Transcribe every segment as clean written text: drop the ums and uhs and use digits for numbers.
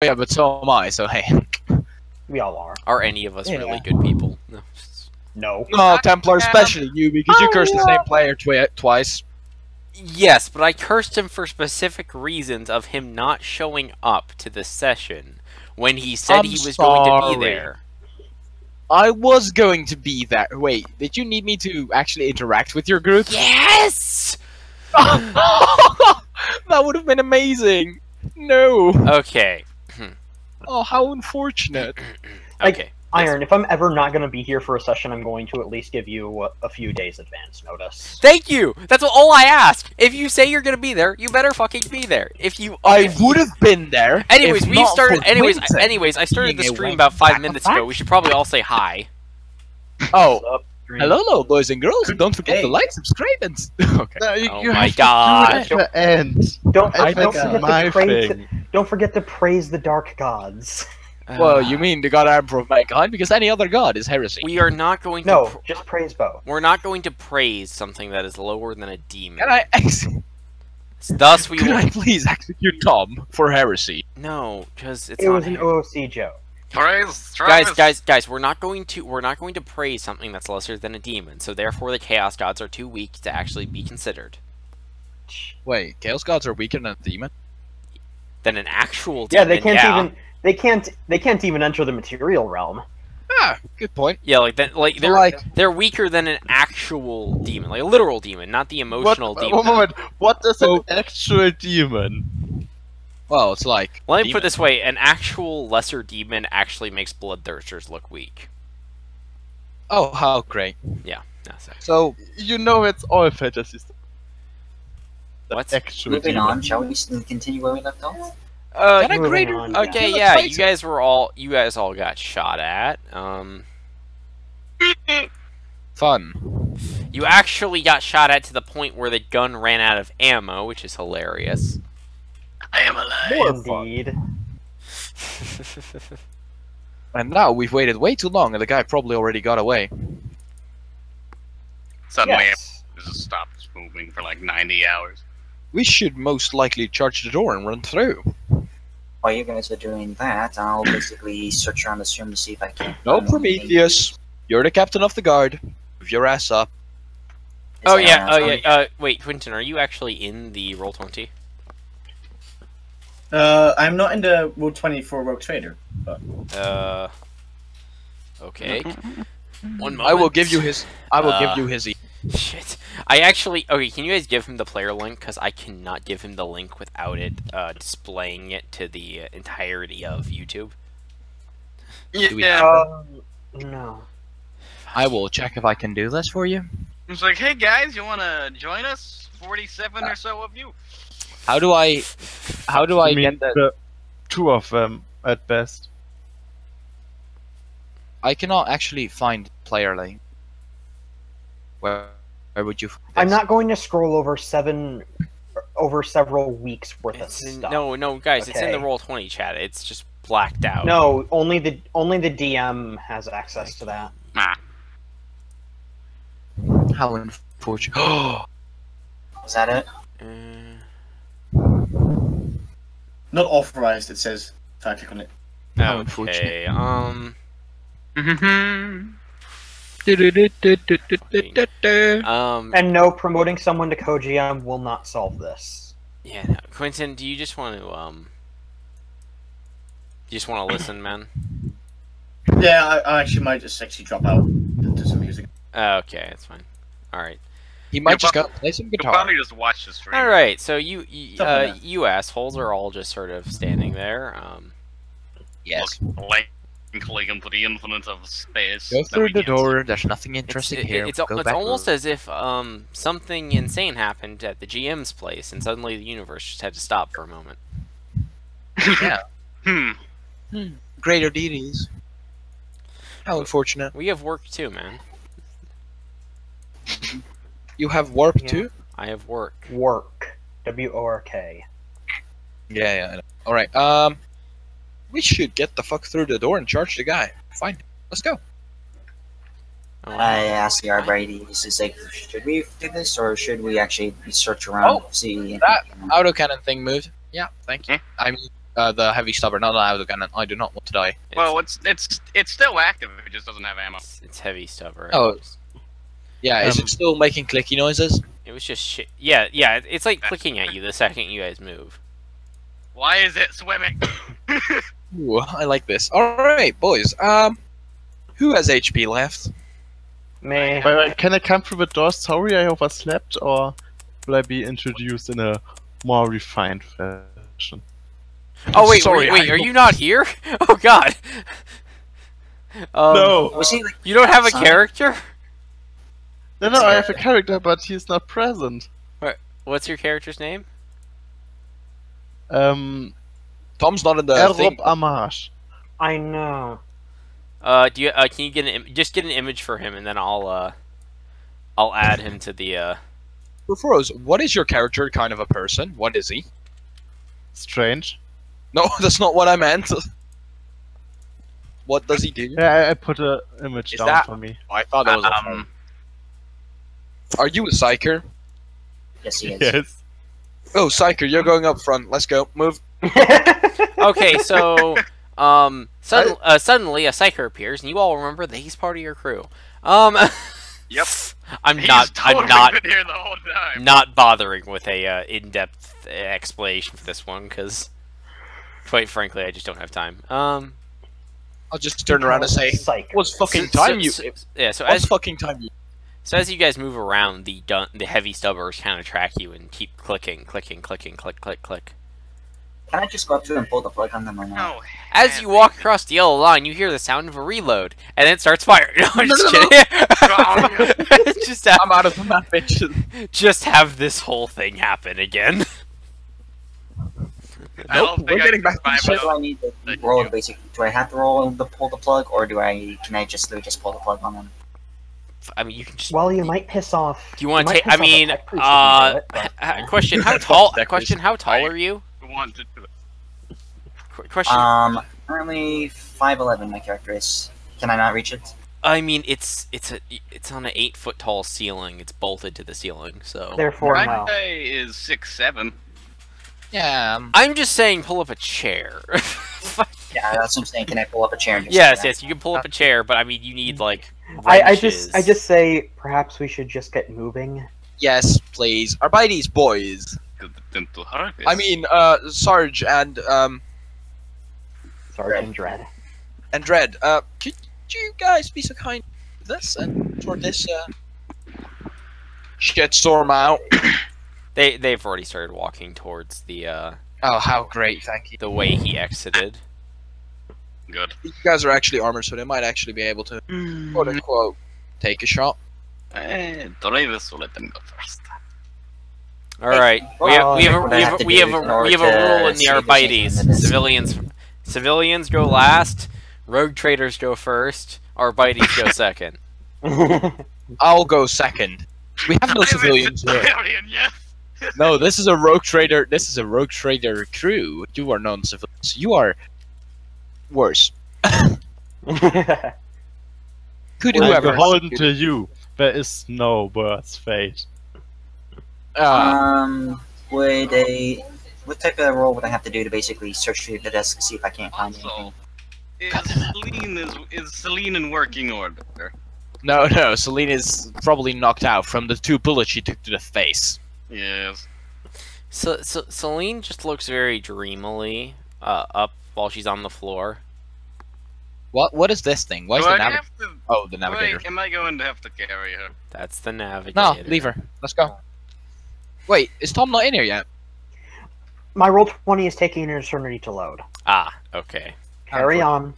yeah, but so am I, so hey. We all are. Are any of us really good people? No. No. No, Templar, especially you, because you cursed the same player twice. Yes, but I cursed him for specific reasons of him not showing up to the session when he said he was going to be there. I was going to be there. Wait, did you need me to actually interact with your group? Yes! That would have been amazing. No. Okay. Oh, how unfortunate. Okay. Iron, if I'm ever not going to be here for a session, I'm going to at least give you a few days advance notice. Thank you! That's all I ask! If you say you're gonna be there, you better fucking be there. If you... I would have been there. Anyways, if we not started... for Anyways, I started the being a stream about 5 minutes back. ago. We should probably all say hi. Oh. Hello, boys and girls. Don't forget to like, subscribe, and... Okay. No, Oh you my have god. to do it at the end. Don't forget to praise the dark gods. Well, you mean the god Emperor of mankind? Because any other god is heresy. We are not going to... No, just praise Bo. We're not going to praise something that is lower than a demon. Can I Thus, we Could will... I please execute Tom for heresy? No, because it's It not... was an OOC joke. Guys, we're not going to praise something that's lesser than a demon. So therefore, the chaos gods are too weak to actually be considered. Wait, chaos gods are weaker than a demon? Than an actual Yeah, demon. they can't even. They can't even enter the material realm. Ah, good point. Yeah, they're weaker than an actual demon, like a literal demon, not the emotional demon. One moment. What is an actual demon? Well, it's like... Let me put it this way: an actual lesser demon actually makes bloodthirsters look weak. Oh, how great. Yeah, that's it. So, you know it's all fantasy stuff. What's actual Moving demon. on, shall we continue where we left off? greater... Okay, let's yeah, fight you guys all got shot at. Fun. You actually got shot at to the point where the gun ran out of ammo, which is hilarious. I am alive. Indeed. And now we've waited way too long, and the guy probably already got away. Suddenly, Yes. it just stopped moving for like 90 hours. We should most likely charge the door and run through. While you guys are doing that, I'll basically search around this room to see if I can. No, find anything. Prometheus. You're the captain of the guard. Move your ass up. Is there anything? Wait, Quentin, are you actually in the Roll20? I'm not in the Roll 20 for Rogue Trader, but... Okay. One moment. I will give you his... give you his... Shit. I actually... Okay, can you guys give him the player link? Because I cannot give him the link without it displaying it to the entirety of YouTube. Yeah. No. I will check if I can do this for you. It's like, hey guys, you want to join us? 47 or so of you. How do I get that? The two of them at best. I cannot actually find player link. Where would you? I'm not going to scroll over several weeks worth of stuff. No, guys, it's in the Okay. Roll20 chat. It's just blacked out. No, only the DM has access to that. Nah. How unfortunate. Is that it? Not authorized, it says, if I click on it. How Okay, And no, promoting someone to co-GM will not solve this. yeah, no. Quentin, do you just want to, you just want to listen, man? Yeah, I actually might just actually drop out and do some music. Okay, that's fine. Alright. He might You'll just prob- go play some You'll guitar. probably just watch the stream. Alright, so you Something you assholes are all just sort of standing there. Yes. Blankly into the infinite of space. Go that through we the can't door. There's nothing interesting here. It's Go back. almost as if something insane happened at the GM's place, and suddenly the universe just had to stop for a moment. Yeah. see. Greater deities. How unfortunate. We have work too, man. You have warp Yeah. too? I have work. Work. W-O-R-K. Yeah. All right. We should get the fuck through the door and charge the guy. Fine. Let's go. Oh, I asked the Arbrites, is like, should we do this, or should we actually search around, see if that- we can... Autocannon thing moved. Yeah. Thank you. I mean, the heavy stubber, not the autocannon. I do not want to die. Well, it's still active. It just doesn't have ammo. It's heavy stubber. Oh. Yeah, is it still making clicky noises? It was just shit. Yeah, yeah. It's like clicking at you the second you guys move. Why is it swimming? Ooh, I like this. Alright, boys. Who has HP left? Me. Wait, can I come through the door? Sorry, I overslept, or will I be introduced in a more refined fashion? Oh wait, Sorry, wait, are you not here? Oh god. No! Was he like You don't have a outside? character? No, I have a character, but he's not present. What's your character's name? Tom's not in the Errop thing. Amash. I know. Do you can you get just get an image for him, and then I'll add him to the For Froze, what is your character kind of a person? What is he? Strange. No, that's not what I meant. What does he do? Yeah, I put a image Is down that- for me. I thought that was a Are you a psyker? Yes, he is. Yes. Oh, psyker, you're going up front. Let's go. Move. Okay, so suddenly a psyker appears, and you all remember that he's part of your crew. Yep. I'm He's not been here the whole time. not bothering with a in-depth explanation for this one because, quite frankly, I just don't have time. I'll just turn around and say, Psych. "What's fucking time you? Yeah. So What's as fucking time you?" So as you guys move around, the heavy stubbers kind of track you and keep clicking, clicking, clicking, click, click, click. Can I just go up to him and pull the plug on them or not? No. As you walk across the yellow line, you hear the sound of a reload, and then it starts firing. No, I'm just kidding. just have, I'm out of the map, bitch. just have this whole thing happen again. I don't Nope, think we're getting back to I the can ship. So do I need to roll the basic? Do I have to roll the pull the plug, or can I just pull the plug on them? I mean, you can just. Well, you might piss off. Do you want to might take? I piss off the mean, tech priest if you do it, but- question: How Fuck tall? tech Question: How tall are you? want to do it. Question. Currently 5'11", my character is. Can I not reach it? I mean, it's on an 8-foot tall ceiling. It's bolted to the ceiling, so. Therefore, no. Friday is 6'7". Yeah. I'm just saying, pull up a chair. Yeah, that's what I'm saying. Can I pull up a chair and just Yes, do that? yes, you can pull up a chair, but I mean, you need like. I wrenches. just say perhaps we should just get moving. Yes, please. Arbites, boys. Dental harvest. I mean, Sarge and Sergeant Dread. Dredd. Could you guys be so kind with this and sort this shitstorm out? They've already started walking towards the Oh, how great! Thank you. the way he exited. good. You guys are actually armored, so they might actually be able to, quote unquote, take a shot. Try this one. Let them go first. All right, well, we have what I have to a do in order rule in to the save the Arbites. chicken in this. Civilians go last. Rogue traders go first. Arbites go second. I'll go second. We have no civilians here. Civilian, yes. No, this is a rogue trader. This is a rogue trader crew. You are non-civilians. You are worse. Could I'm whoever. beholden to you. There is no worse fate. What type of role would I have to do to basically search through the desk to see if I can't find Also, anything? is Celine in working order? No. Celine is probably knocked out from the 2 bullets she took to the face. Yes. So Celine just looks very dreamily up while she's on the floor. What is this thing? Why is Do the I navigator? have to? Oh, the navigator. Am I going to have to carry her? That's the navigator. No, leave her. Let's go. Wait, is Tom not in here yet? My roll 20 is taking an eternity to load. Ah, okay. Carry on.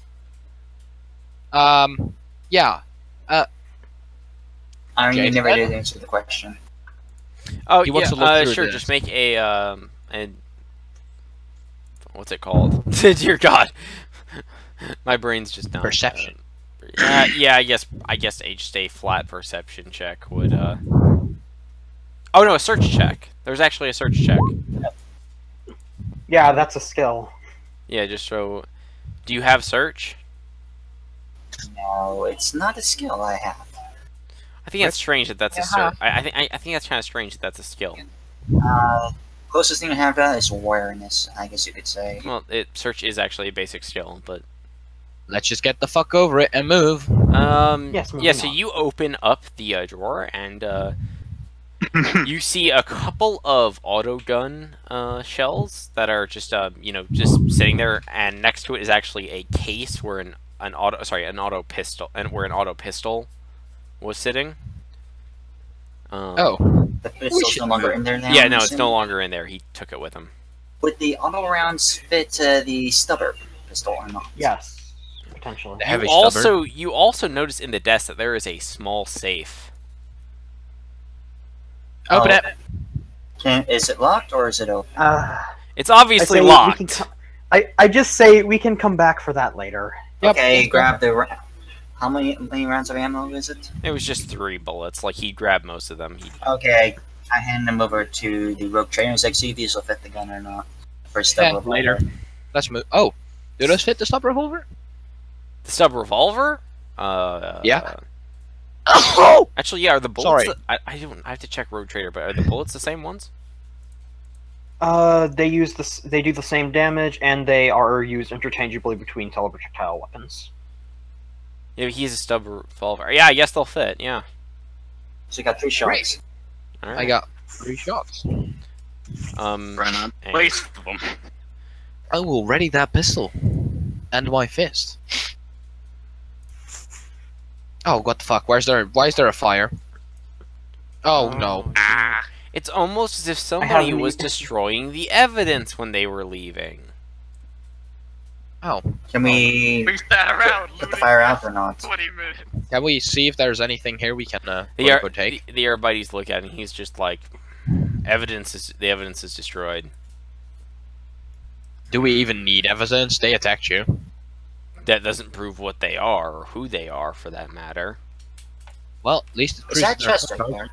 Yeah. Iron, Okay, you never then- did answer the question. Oh He wants yeah, to look through sure. this. Just make a what's it called? Dear God, my brain's just not. Perception. Yeah, I guess a stay flat perception check would. Oh no, a search check. There's actually a search check. Yeah, that's a skill. Yeah, just so. Do you have search? No, it's not a skill I have. I think that's strange that that's a search. I think that's kind of strange that that's a skill. Closest thing I have to that is awareness, I guess you could say. Well, search is actually a basic skill, but Let's just get the fuck over it and move. Yes, yeah. moving So on. you open up the drawer and you see a couple of autogun shells that are just just sitting there, and next to it is actually a case where an auto pistol was sitting. Oh, The pistol's no longer in there now. Yeah, I'm no, it's assuming? no longer in there. He took it with him. Would the auto rounds fit the stubber pistol or not? Yes, potentially. The heavy You also notice in the desk that there is a small safe. open it. Is it locked or is it open? It's obviously locked. I just say we can come back for that later. Yep. Okay, grab the. How many rounds of ammo is it? It was just 3 bullets. Like, he grabbed most of them. Okay, I hand them over to the rogue trainer. It's like, see if these will fit the gun or not. For stub Yeah, revolver. later. Let's move. Oh, do those fit the stub revolver? The stub revolver? Yeah. Actually, yeah. Are the bullets? Sorry. I don't. I have to check Road Trader, but are the bullets the same ones? They use this. They do the same damage, and they are used interchangeably between teleprojectile weapons. Yeah, he's a stub revolver. Yeah, I guess they'll fit. Yeah. So you got 3 shots. Great. All right. I got 3 shots. And- Waste of them. I will ready that pistol. And my fist. Oh, what the fuck? Why is there a fire? Oh, no. Ah. It's almost as if have somebody an was e- destroying the evidence when they were leaving. Oh. Can we We sat around put looting the fire out or not? 20 minutes. Can we see if there's anything here we can take? The everybody's look at it and he's just like, the evidence is destroyed. Do we even need evidence? They attacked you. That doesn't prove what they are or who they are, for that matter. Well, at least it's Is that prisoner chest right control. there?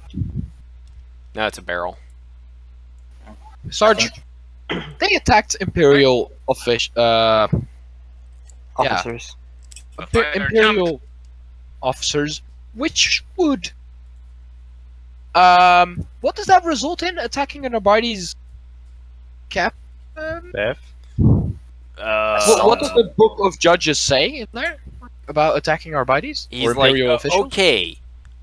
No, it's a barrel. Sarge, they attacked Imperial Officers. The fighter Imperial officers, which would what does that result in? Attacking an Arbites cap? Death. What does the book of judges say in there about attacking Arbites He's or like, Imperial officials? okay,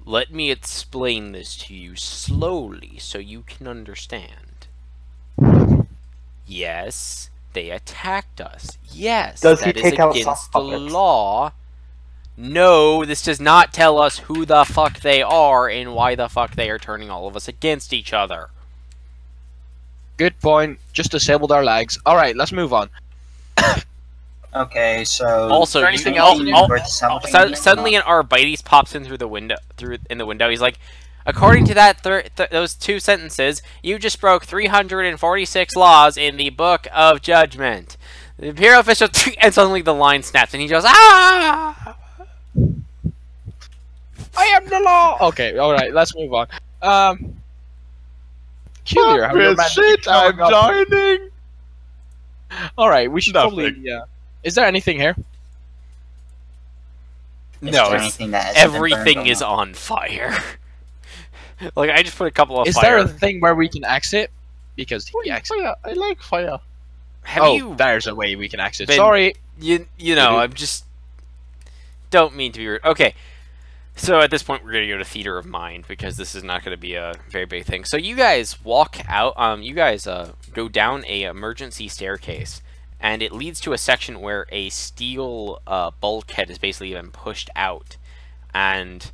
let me explain this to you slowly so you can understand. Yes, they attacked us. Yes, Does he that is take out against soft the puppets? law. No, this does not tell us who the fuck they are and why the fuck they are turning all of us against each other. Good point. Just disabled our legs. All right, let's move on. Okay, so. Also, is there anything else you need worth salvaging? Suddenly an Arbites pops in through the window. He's like, according to that those 2 sentences, you just broke 346 laws in the Book of Judgment. The Imperial official, and suddenly the line snaps, and he goes, ah! I am the law. Okay, all right, let's move on. Peculiar. how your man Shit, keeps I'm going up. joining. All right, we should Nothing. probably. Yeah. Is there anything here? Is No, there it's, anything that hasn't been burned everything or is not? on fire. Like, I just put a couple of Is fire. there a thing where we can exit? Because Wait, fire. I like fire. Have oh, you there's a way we can exit. been- Sorry. You know, I'm just don't mean to be rude. Okay, so at this point we're gonna go to Theater of Mind because this is not gonna be a very big thing. So you guys walk out. You guys go down a emergency staircase, and it leads to a section where a steel bulkhead is basically been pushed out, and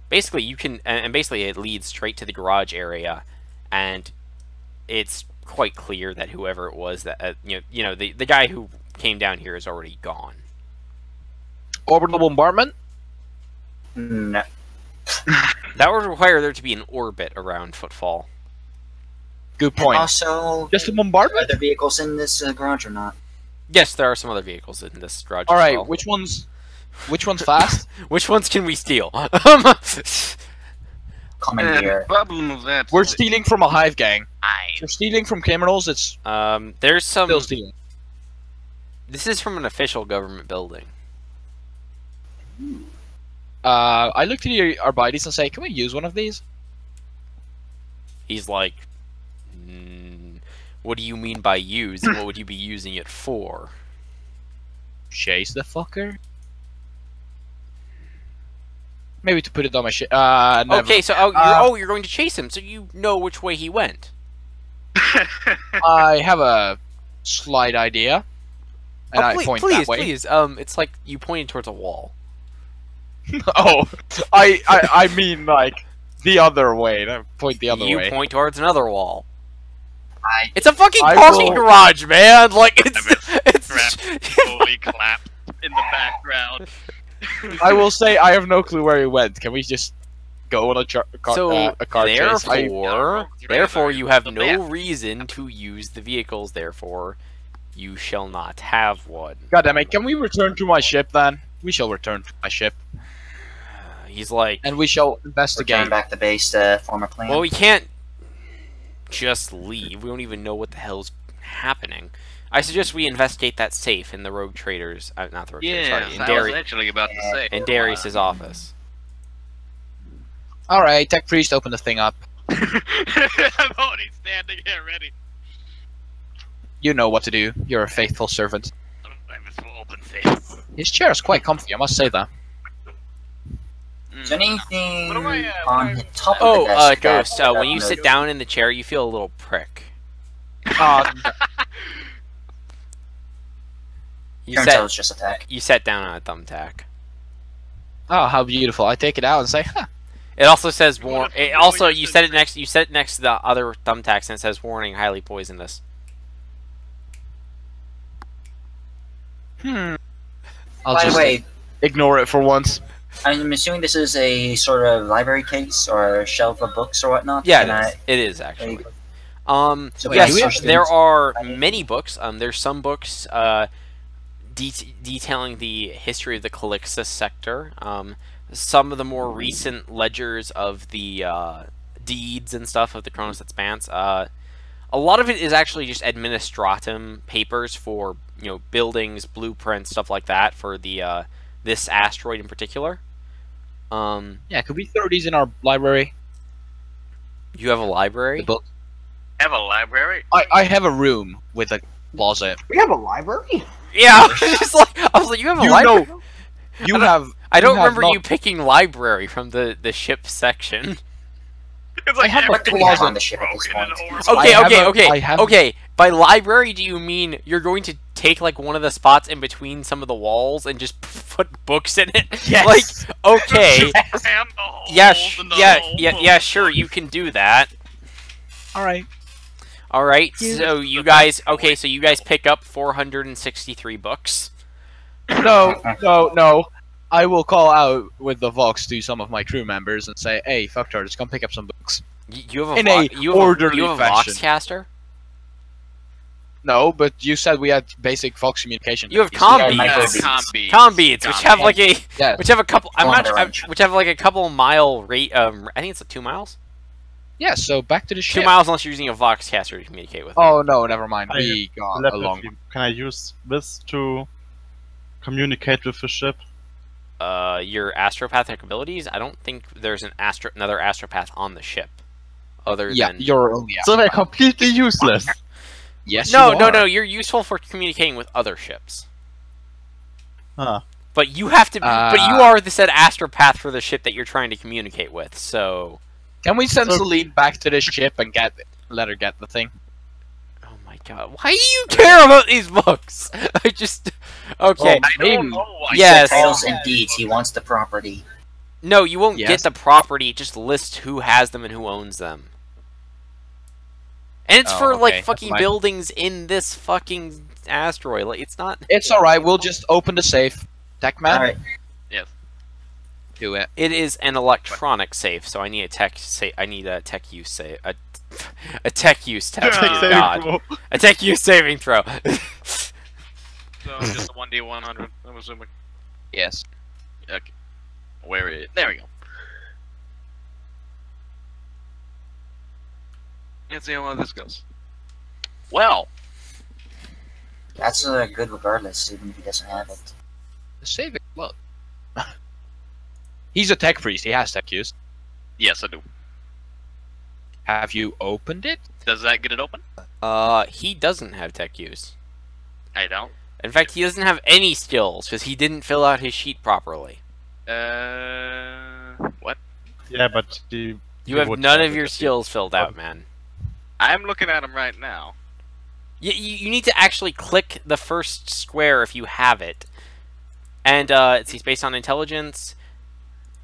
basically you can and basically it leads straight to the garage area, and it's quite clear that whoever it was that the guy who came down here is already gone. Orbital bombardment. No. That would require there to be an orbit around Footfall. Good point. Also, Just a are bombardment. there vehicles in this garage or not? Yes, there are some other vehicles in this garage. All as right, well. which one's fast? Which ones can we steal? Commandeer. Problem of that. We're stealing from a hive gang. If you're stealing from criminals, it's There's some. still stealing. This is from an official government building. I look to the Arbites and say, "Can we use one of these?" He's like, What do you mean by use? And what would you be using it for? Chase the fucker? Maybe to put it on my ship. Never. Okay, so you're going to chase him, so you know which way he went. I have a slight idea, and I point that way. Please. It's like you pointed towards a wall. Oh, I mean like the other way. I point the other way. You point towards another wall. I It's a fucking I parking will- garage, man. Like it's Crap. Fully clapped in the background. I will say I have no clue where he went. Can we just go on a car chase? Therefore, you have The no map. reason to use the vehicles. Therefore, you shall not have one. God damn it! Can we return to my ship then? We shall return to my ship, He's like, and we shall return investigate. back to base to form a plan. well, we can't just leave. We don't even know what the hell's happening. I suggest we investigate that safe in the rogue traders. Not the rogue traders. Yeah, Sorry, in I was actually about to say. in Darius's office. All right, Tech Priest, open the thing up. I'm already standing here ready. You know what to do. You're a faithful servant. I'm just open safe. His chair is quite comfy, I must say that. Is there anything What am I, on the top of Oh, the desk? Ghost. that- When you sit down in the chair, you feel a little prick. You Turns out sat. it's just attack. You sat down on a thumbtack. Oh, how beautiful! I take it out and say, "Huh." It also says What warn. if It we also use you the- set it next. You set it next to the other thumbtacks, and it says warning: highly poisonous. I'll By just the way, ignore it for once. I'm assuming this is a sort of library case or a shelf of books or whatnot. Yeah, Can it is actually. So Yes, wait, do we there have- are many books. There's some books detailing the history of the Calixtus sector. Some of the more recent ledgers of the deeds and stuff of the Chronos Expanse. A lot of it is actually just administratum papers for buildings, blueprints, stuff like that for the this asteroid in particular. Yeah, could we throw these in our library? You have a library? The book. Have a library? I have a room with a closet. We have a library? Yeah, I was like, you have a You library? know, you have. I don't you have remember not- you picking library from the ship section. It's I have a everything closet is on the ship at this broken and point. horrible. Okay, I okay, have a- okay, I have- okay. By library, do you mean you're going to take like one of the spots in between some of the walls and just put books in it? Yes. Like, okay, Cram the holes yeah, in the whole yeah, book. sure, you can do that. All right. All right, so you guys, okay, so you guys pick up 463 books. No. I will call out with the Vox to some of my crew members and say, "Hey, fucktards, come pick up some books." You have a In a orderly you have a fashion. Voxcaster? No, but you said we had basic Vox communication. You have You comm said- beats. micro- Comm beats, which have like a Yes. which have a couple. I'm Long not. range. Which have like a couple mile rate. I think it's 2 miles. Yeah. So back to the 2 ship. miles unless you're using a Voxcaster to communicate with. Oh no, never mind. I We got Left along. with you. Can I use this to communicate with the ship? Your astropathic abilities. I don't think there's another astropath on the ship, other Yeah, than. you're only. So they're completely useless. Yes. No, you no, are. no. You're useful for communicating with other ships. Huh. But you have to. But you are the said astropath for the ship that you're trying to communicate with. So. Can we send So- Celine back to the ship and let her get the thing? Oh my god! Why do you care about these books? I just. Okay. Oh, I Maybe. don't know why. Yes. Titles and deeds. He wants the property. No, you won't get Yes. the property. It just lists who has them and who owns them. And it's Oh, for okay, like that's fucking fine. buildings in this fucking asteroid. Like it's not. It's all right. We'll just open the safe. Tech man, All right. do it. It is an electronic safe, so I need a tech safe. I need a tech use save. A tech use test. Tech Dear saving God. A tech use saving throw. So just a 1d100, I'm assuming. Yes. Okay. Where is it? There we go. Let's see how well this goes. Well, That's good regardless, even if he doesn't have it. The saving. Look. He's a tech priest. He has tech use. yes, I do. Have you opened it? Does that get it open? He doesn't have tech use. I don't. In fact, he doesn't have any skills because he didn't fill out his sheet properly. What? Yeah, but You have none of your skills filled out, man. I'm looking at him right now. You need to actually click the first square if you have it. And it's based on intelligence.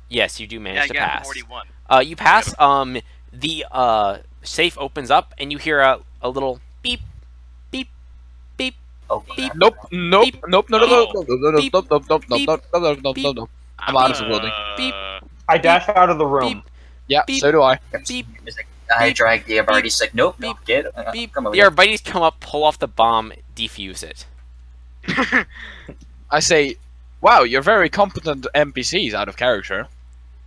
Yes, you do manage to I got pass. 41. You pass. The safe opens up, and you hear a little beep, beep, beep, Oh, beep. Nope, nope, Beep. nope, no, no, no, no, no, no, Beep. no, no, no, Beep. no, no, no, no, no, no. I'm out of the building. Beep. I dash out of the room. Beep. Yeah, Beep. so do I. Beep. It's like, I Beep. drag the Arbites, Beep. like, nope, Beep. nope, get Beep. come over The here. Arbites come up, pull off the bomb, defuse it. I say, wow, you're very competent NPCs out of character.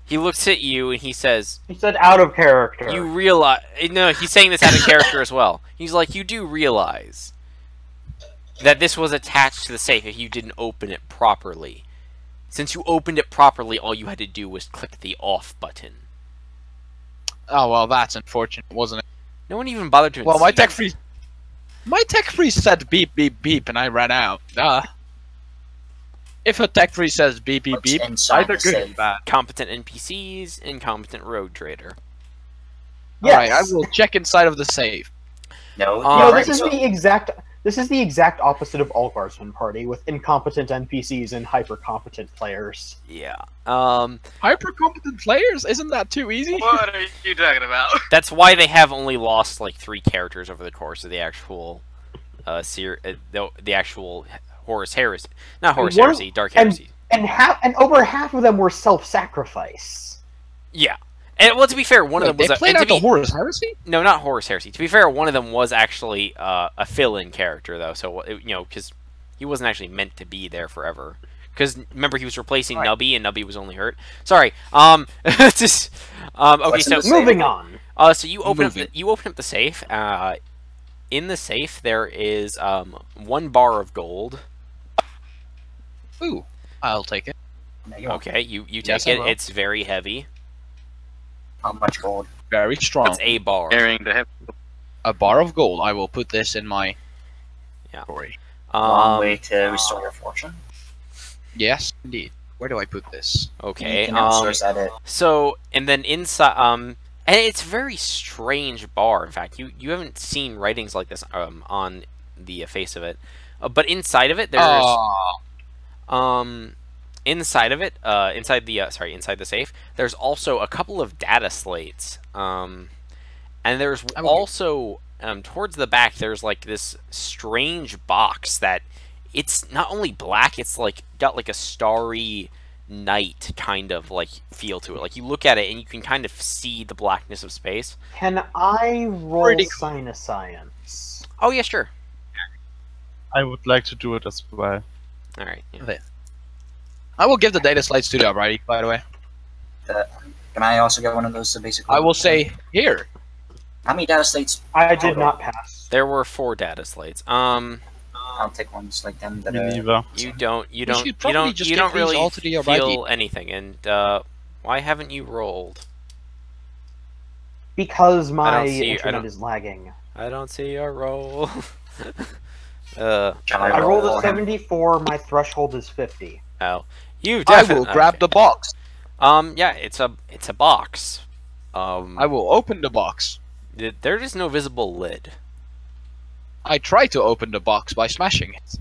He looks at you and he says, He said out of character. "You realize?" No, he's saying this out of character as well. He's like, "You do realize that this was attached to the safe if you didn't open it properly. Since you opened it properly, all you had to do was click the off button." Oh, well, that's unfortunate, wasn't it? No one even bothered to. Well, my tech insist. freeze... My tech freeze said beep, beep, beep, and I ran out. If a tech freeze says beep, beep, What's beep, inside either the good or safe? bad. Competent NPCs, incompetent rogue trader. Yes. Alright, I will check inside of the safe. No, No, right, this is so- the exact. This is the exact opposite of all Guardsman Party, with incompetent NPCs and hyper competent players. Yeah. Hyper competent players? Isn't that too easy? What are you talking about? That's why they have only lost like 3 characters over the course of the actual, the actual Horus Heresy. Not Horus One- Heresy, Dark and- Heresy. And over half of them were self-sacrifice. Yeah. And well, to be fair, one of them was they played and out to the be- Horus Heresy? No, not Horus Heresy. To be fair, one of them was actually a fill-in character, though. So because he wasn't actually meant to be there forever. Because remember, he was replacing Right. Nubby, and Nubby was only hurt. Sorry. Just okay. What's in So the safe? Moving on. so you open up Moving. you open up the safe. In the safe, there is 1 bar of gold. Ooh, I'll take it. There you go. Okay, you take Yes, I it. will. It's very heavy. How much gold? Very strong. It's a bar. Carrying the heavy. A bar of gold. I will put this in my... Yeah. Story. Long way to restore your fortune. Yes, indeed. Where do I put this? Okay. You can outsource at it. So, and then inside, and it's a very strange bar. In fact, you haven't seen writings like this on the face of it. But inside of it, there's inside of it, inside the safe, there's also a couple of data slates. And there's I will- also towards the back, there's like this strange box that it's not only black, it's like got like a starry night kind of like feel to it. Like you look at it and you can kind of see the blackness of space. Can I roll Pretty cool. Sign of Science? Oh yeah, sure. I would like to do it as well. All right. Yeah. I will give the data slides to the Alrighty, by the way. Can I also get one of those to basically? I will say, here. How many data slates? I did not pass. There were 4 data slates. I'll take ones like them that Me neither. You don't should probably just give these really all to the feel Alrighty. anything. And why haven't you rolled? Because my see- I internet don't- is lagging. I don't see your roll. Shall I rolled roll a him? 74, my threshold is 50. Oh, you I definitely. will grab the box. Yeah, it's a box. I will open the box. There is no visible lid. I try to open the box by smashing it.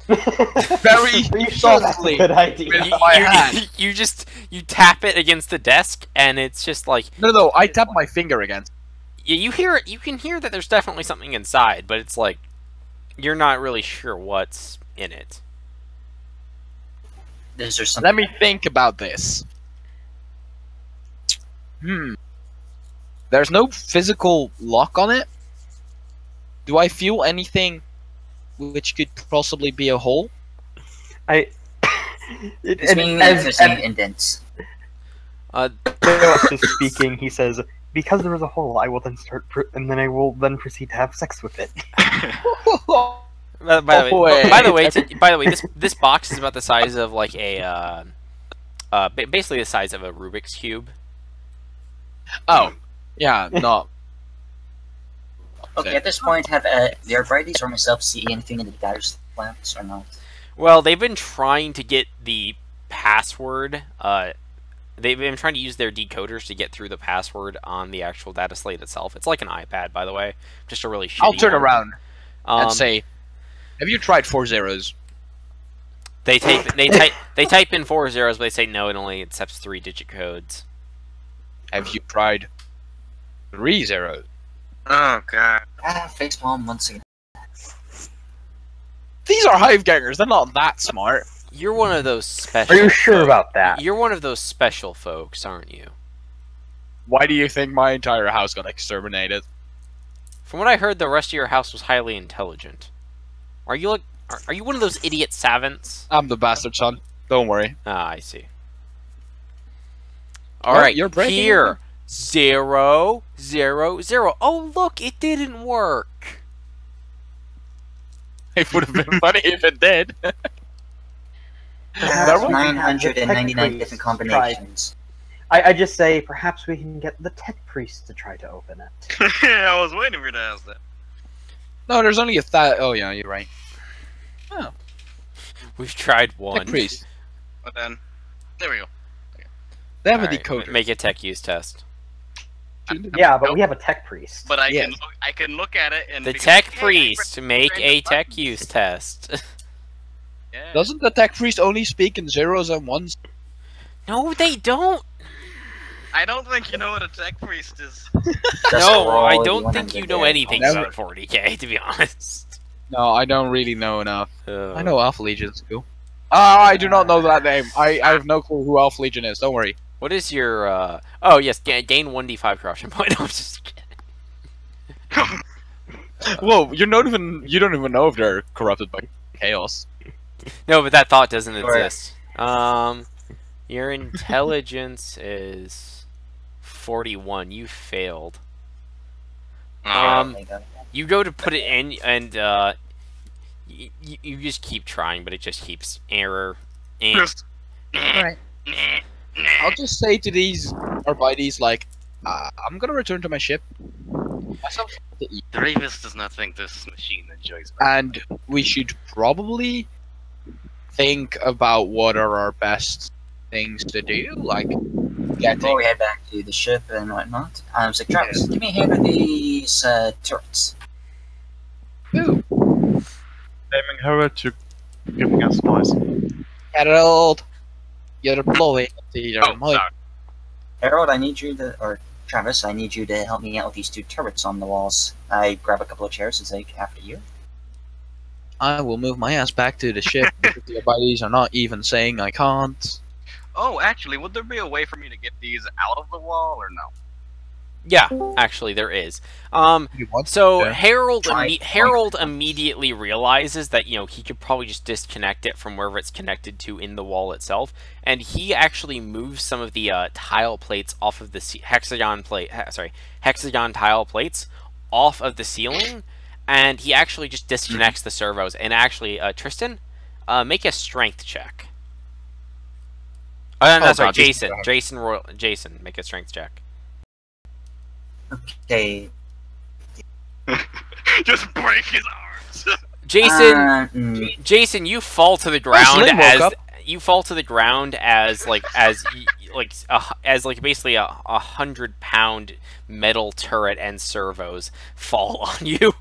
Very Are you sure that's a softly. good idea? With my hand. You tap it against the desk, and it's just like No, I tap my finger against. you hear it. You can hear that there's definitely something inside, but it's like you're not really sure what's in it. Is there something? Let me think about this. There's no physical lock on it. Do I feel anything which could possibly be a hole? It's mainly missing indents. Theos is speaking. He says, "Because there is a hole, I will then and then I will then proceed to have sex with it." By the way, this box is about the size of like a basically the size of a Rubik's cube. Oh, yeah, no. Okay, at this point, have the Arbrites or myself see anything in the data lamps or not? Well, they've been trying to get the password. They've been trying to use their decoders to get through the password on the actual data slate itself. It's like an iPad, by the way, just a really shitty I'll turn one. around and say, "Have you tried 4 zeros?" They type in 4 zeros, but they say no, it only accepts 3-digit codes. Have you tried 3 zeros? Oh god. Facepalm once again. These are hive gangers. They're not that smart. You're one of those special. Are you sure about that? You're one of those special folks, aren't you? Why do you think my entire house got exterminated? From what I heard, the rest of your house was highly intelligent. Are you like? Are you one of those idiot savants? I'm the bastard son. Don't worry. Ah, I see. All Well, right, you're breaking here. 0, 0, 0. Oh, look, it didn't work. It would have been funny if it did. That's was- 999 different combinations. I just say perhaps we can get the tech priest to try to open it. Yeah, I was waiting for you to ask that. No, there's only a that. Oh yeah, you're right. We've tried one. Tech priest. But then, there we go. They have All a right, decoder. make a tech use test. Yeah, but we have a tech priest. But Yes. I can look at it and The be tech like, hey, priest, I make pressed a the tech button. use test. Yeah. Doesn't the tech priest only speak in zeros and ones? No, they don't. I don't think you know what a tech priest is. Just No, roll I the don't 100 think you know there. anything Never. about 40k, to be honest. No, I don't really know enough. Uh, I know Alpha Legion's cool. I do not know that name. I have no clue who Alpha Legion is. Don't worry. What is your, Oh, yes, gain 1d5 corruption point. I'm just kidding. Whoa, you don't even know if they're corrupted by chaos. No, but that thought doesn't Sure. exist. Your intelligence is 41. You failed. Um, There you go. You go to put it in, and you just keep trying, but it just keeps error. just. Alright. I'll just say to these Arbites, like, I'm gonna return to my ship. Myself to eat. The Rapist does not think this machine enjoys. And we should probably think about what are our best things to do, like Before getting. we head back to the ship and whatnot, so Travis, give me a hand with these turrets. Ooh, Blaming Harold to giving us noise. Harold, you're blowing into your Oh, mic. sorry. Harold, I need you to, or Travis, I need you to help me out with these 2 turrets on the walls. I grab a couple of chairs to take after you. I will move my ass back to the ship because the Arbites are not even saying I can't. Oh, actually, would there be a way for me to get these out of the wall or no? Yeah, actually, there is. You want So Yeah. Harold immediately realizes that he could probably just disconnect it from wherever it's connected to in the wall itself, and he actually moves some of the tile plates off of the hexagon tile plates off of the ceiling, and he actually just disconnects the servos. And actually, Tristan, make a strength check. No, Oh, sorry, God, Jason, make a strength check. Okay. Just break his arms. Jason, Jason, you fall to the ground Slim woke up. as basically a 100-pound metal turret and servos fall on you.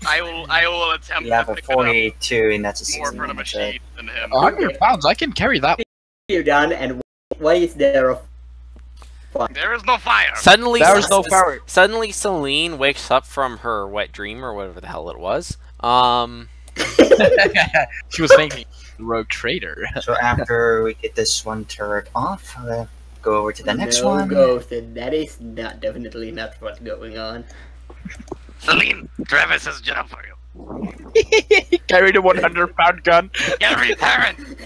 I will attempt You have to a pick it up 42, and that's a more 16 for the on the machine check. than him. 100 pounds. I can carry that. You done, and why is there a There is no fire. Suddenly, There's no power. Suddenly, Celine wakes up from her wet dream or whatever the hell it was. She was thinking, rogue trader. So after we get this one turret off, I'll go over to the next no one. ghost, and that is definitely not what's going on. Celine, Travis has a job for you. Carried a 100-pound gun. Get returned.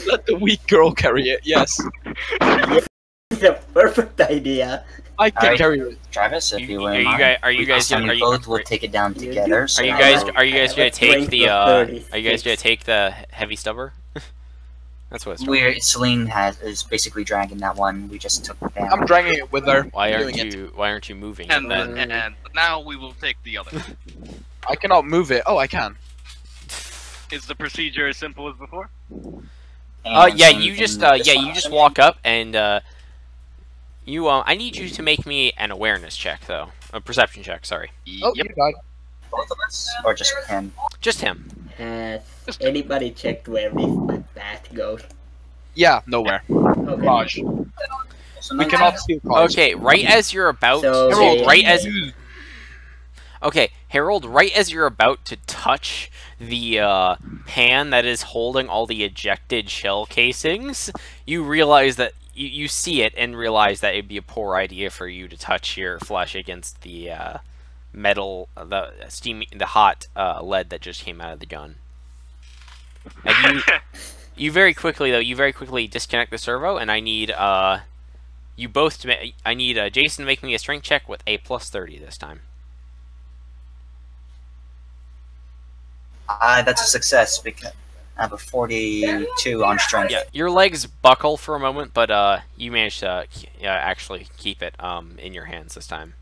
Let the weak girl carry it. Yes, It's a perfect idea. I can Alright. carry it. Travis, if you wouldn't Are you mind. guys? Are you guys? And Are we you? both will take it down together. So Are you I- guys? Are you guys I have a gonna take strength the? of Are you guys 36. gonna take the heavy stubber? That's what it's Where Celine is basically dragging that one. We just took down. I'm dragging it with her. Why I'm aren't doing you? Why aren't you moving And, it then? and now we will take the other. I cannot move it. Oh, I can. Is the procedure as simple as before? And Yeah, same you thing just with this yeah, one. you just walk up and I need you to make me an awareness check though, a perception check. Sorry, Oh, Yep. you died. Both of us, or just him. just him. Has anybody checked where this path goes? Yeah, nowhere. Okay. Raj. So We now cannot steal cars. Okay, right as you're about So, to, yeah. right as okay, Harold, right as you're about to touch the pan that is holding all the ejected shell casings, you realize that you see it and realize that it'd be a poor idea for you to touch your flesh against the metal, the hot lead that just came out of the gun. And you very quickly disconnect the servo, and I need you both to I need Jason to make me a strength check with a +30 this time. That's a success because I have a 42 on strength. Yeah, your legs buckle for a moment, but you manage to actually keep it in your hands this time.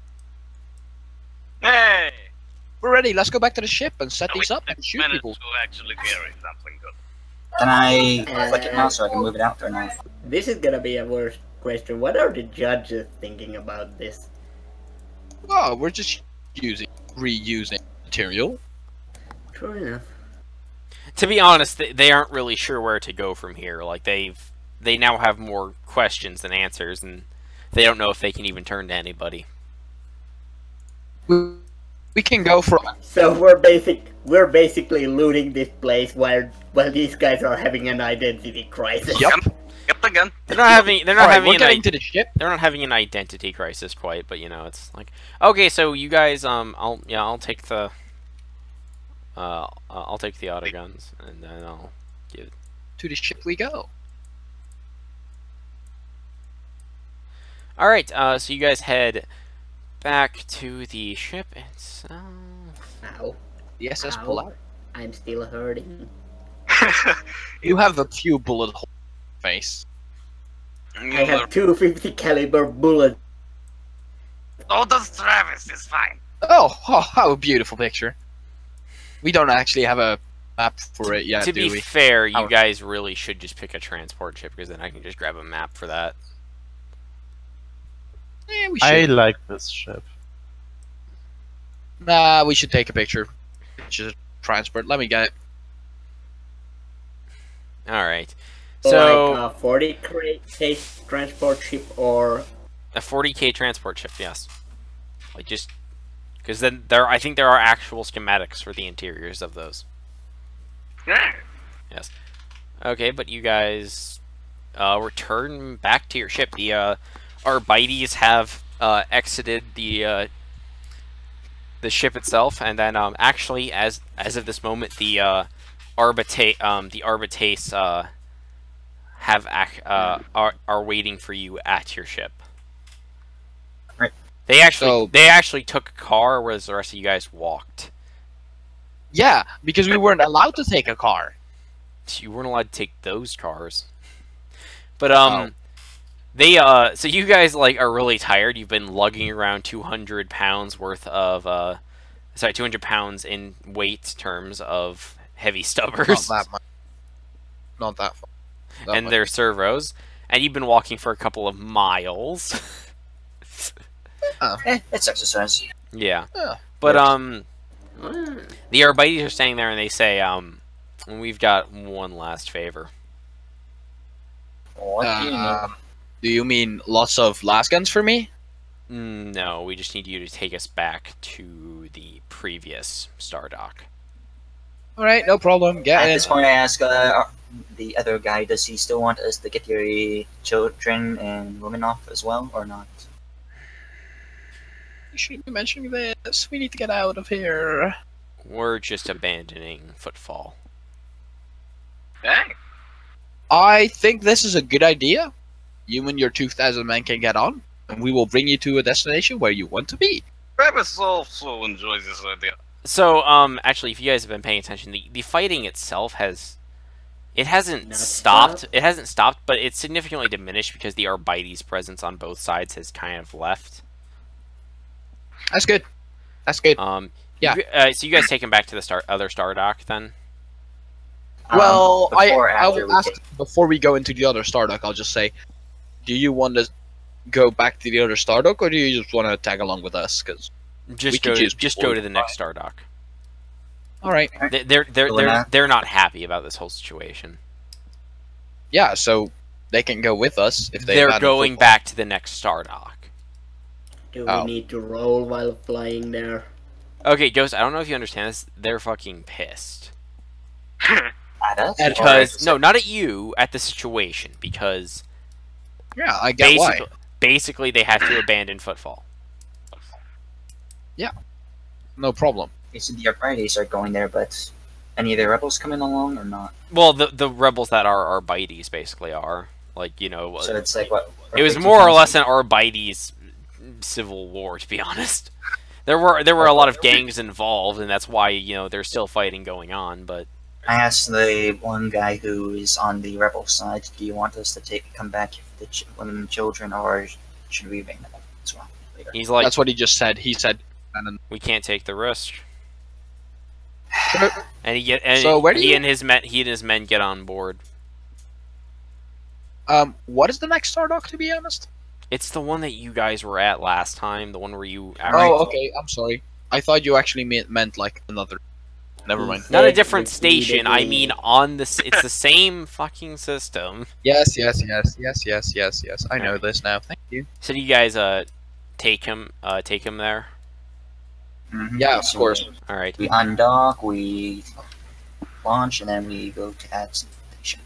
Hey! We're ready. Let's go back to the ship and set So these we up and have shoot managed people. to actually carry something good. Can I click it now so I can move it out or not? This is gonna be a worse question. What are the judges thinking about this? Oh, we're just reusing material. True enough. To be honest, they aren't really sure where to go from here. Like they now have more questions than answers, and they don't know if they can even turn to anybody. We can go for. So we're basically looting this place while these guys are having an identity crisis. Yep. Yep, again. They're not having We're getting to the ship. they're not having an identity crisis quite, but you know, it's like, okay, so you guys, I'll take the auto guns, and then I'll give. To the ship we go. All right, so you guys head back to the ship itself. Ow. The SS Ow. Polaris. I'm still hurting. You have a few bullet holes in your face. I have 250 caliber bullets. Oh, does Travis is fine. Oh, how a beautiful picture. We don't actually have a map for it yet, To do be we? fair, you Our- guys really should just pick a transport ship, because then I can just grab a map for that. We I should. like this ship. Nah, we should take a picture. Just transport. Let me get it. All right, So so like a 40K transport ship or a 40K transport ship, yes. Like just because then I think there are actual schematics for the interiors of those. Yeah. Yes. Okay, but you guys return back to your ship. The Arbites have exited the ship itself, and then actually, as of this moment, the Arbites are waiting for you at your ship. Right. They actually took a car, whereas the rest of you guys walked. Yeah, because we weren't allowed to take a car. You weren't allowed to take those cars. But so you guys like are really tired. You've been lugging around 200 pounds worth of 200 pounds in weight terms of heavy stubbers. Not that much. Not that far. That And much. their servos, and you've been walking for a couple of miles. It's exercise. Yeah. Yeah. But Mm. the Arbites are standing there and they say, we've got one last favor. What do you know? Do you mean lots of last guns for me? No, we just need you to take us back to the previous Star Dock. All right, no problem. Get At in. this point, I ask the other guy, does he still want us to get your children and women off as well, or not? You shouldn't be mentioning this. We need to get out of here. We're just abandoning Footfall. Hey. I think this is a good idea. You and your 2,000 men can get on, and we will bring you to a destination where you want to be. Travis also enjoys this idea. So, actually, if you guys have been paying attention, the fighting itself has, It hasn't Not stopped. stopped? It hasn't stopped, but it's significantly diminished because the Arbites presence on both sides has kind of left. That's good. That's good. Yeah. So you guys take him back to the other Star Dock then? Well, before or I after will we ask take- before we go into the other Stardock. I'll just say, do you want to go back to the other Stardock, or do you just want to tag along with us? Because Just can go. choose Just before go to we the next Star Dock. all right, They're not happy about this whole situation. yeah. So they can go with us if they. They're abandon going football. back to the next Star Dock. Do Oh. we need to roll while flying there? Okay, Ghost. I don't know if you understand this. They're fucking pissed At us? because Or- no, not at you. At the situation because Yeah, I get why. basically they have to abandon Footfall. No problem. Okay, so the Arbites are going there, but any of the rebels coming along or not? Well, the rebels that are Arbites basically are like So it's like what? it was roughly more or 2,000? less an Arbites civil war, to be honest. There were a lot of gangs involved, and that's why there's still fighting going on. But I asked the one guy who is on the rebel side, do you want us to come back with the women and children, or should we bring them up as well later? he's like, That's what he just said. He said, and we can't take the risk. then, And So where do he you- and his men get on board. what is the next Stardock? To be honest. It's the one that you guys were at last time. The one where you Oh, okay. I'm sorry. I thought you actually meant like another. Never mind. not a Said different repeatedly. station. I mean, on the it's the same fucking system. Yes. I know this now. Thank you. So do you guys take him there? Mhm. Yeah, of So course. All right. We undock, we launch, and then we go to add station.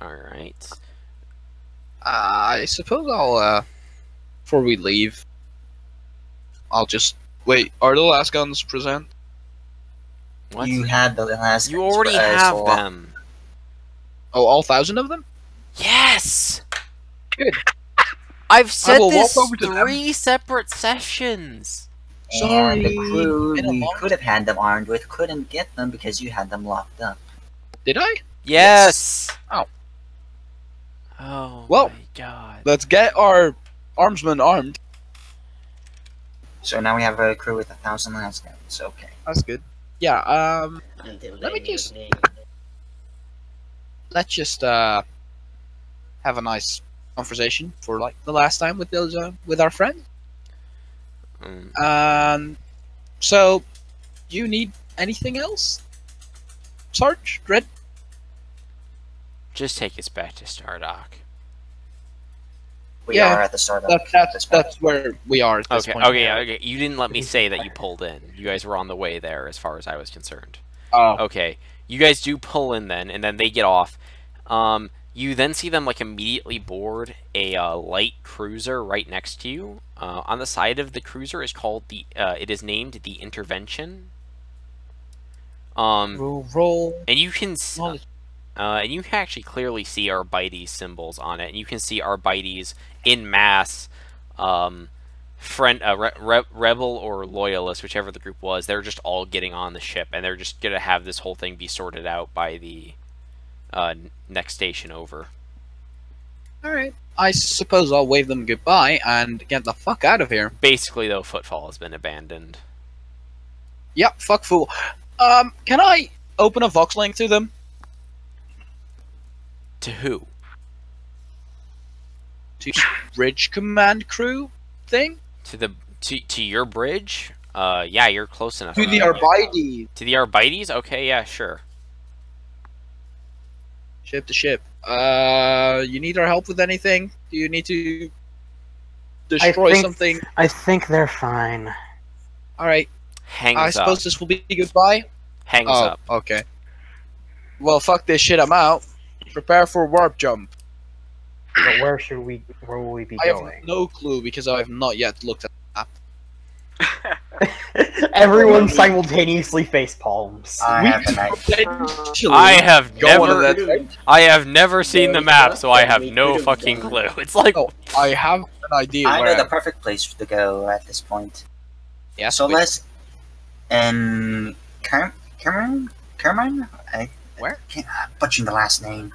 All right. I suppose I'll. Before we leave, I'll just wait. Are the last guns present? What? You had the last. You already for us, have so- them. Oh, all 1,000 of them? Yes. Good. I've said will walk this over to them. 3 separate sessions. And the Sorry, crew been a we long could have had them armed with couldn't get them because you had them locked up. Did I? Yes. Oh. Oh. Well, my God. Let's get our armsmen armed. So now we have a crew with 1,000 last guns. Okay. That's good. Yeah. Until Let me they just- mutiny. Let's just have a nice conversation for like the last time with those with our friends. So, do you need anything else, Sarge? Red? Just take us back to Stardock. We Yeah, are at the start of this point. That's where we are at this Okay, point. okay. You didn't let me say that you pulled in. You guys were on the way there, as far as I was concerned. Oh, Okay, you guys do pull in then, and then they get off. You then see them like immediately board a light cruiser right next to you. On the side of the cruiser is called it is named the Intervention. roll. And you can knowledge. and you can actually clearly see Arbites symbols on it, and you can see Arbites in mass, rebel or loyalist, whichever the group was. They're just all getting on the ship, and they're just gonna have this whole thing be sorted out by the next station over. All right. I suppose I'll wave them goodbye and get the fuck out of here. Basically, though, Footfall has been abandoned. Yep. Fuck fool. Can I open a Vox link to them? To who? To bridge command crew thing? To your bridge? Yeah, you're close enough. To the Arbites. To the Arbites? Okay, yeah, sure. Ship to ship. You need our help with anything? Do you need to destroy think- something? I think they're fine. Alright. Hangs I up. suppose this will be goodbye? Hangs Oh, up. okay. Well, fuck this shit, I'm out. Prepare for warp jump. But where will we be I have going? no clue because I have not yet looked at Everyone simultaneously face palms. I have an idea. Potentially I have go on never, that. I have never seen the Yeah, map, so I have we no could've fucking done. clue. It's like, Oh, I have an idea I know where. the perfect place to go at this point. Yes, So please. let's. And Carmen? Where? Butchering the last name.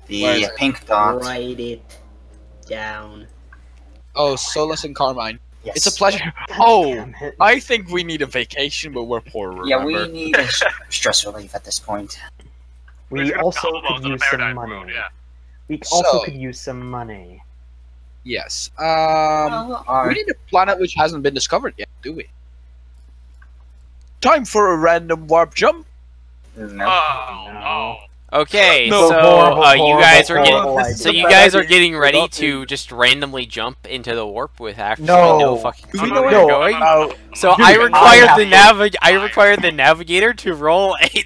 Where is The it? pink dot. Write it down. Oh, Solus and Carmine. Yes. It's a pleasure. God Oh, damn it. I think we need a vacation, but we're poor. Yeah, we remember? need a stress relief at this point. We also could use some money. We also So- could use some money. Yes. Well, We need a planet which hasn't been discovered yet, do we? Time for a random warp jump. no. Oh, No. no. Okay, No, so horrible, you guys are horrible getting idea. so you Bad guys are idea. getting ready Not to just randomly jump into the warp with actually No. no fucking Do clue we know where where you're no, going. Oh, So Dude, I require I the navigator to roll a.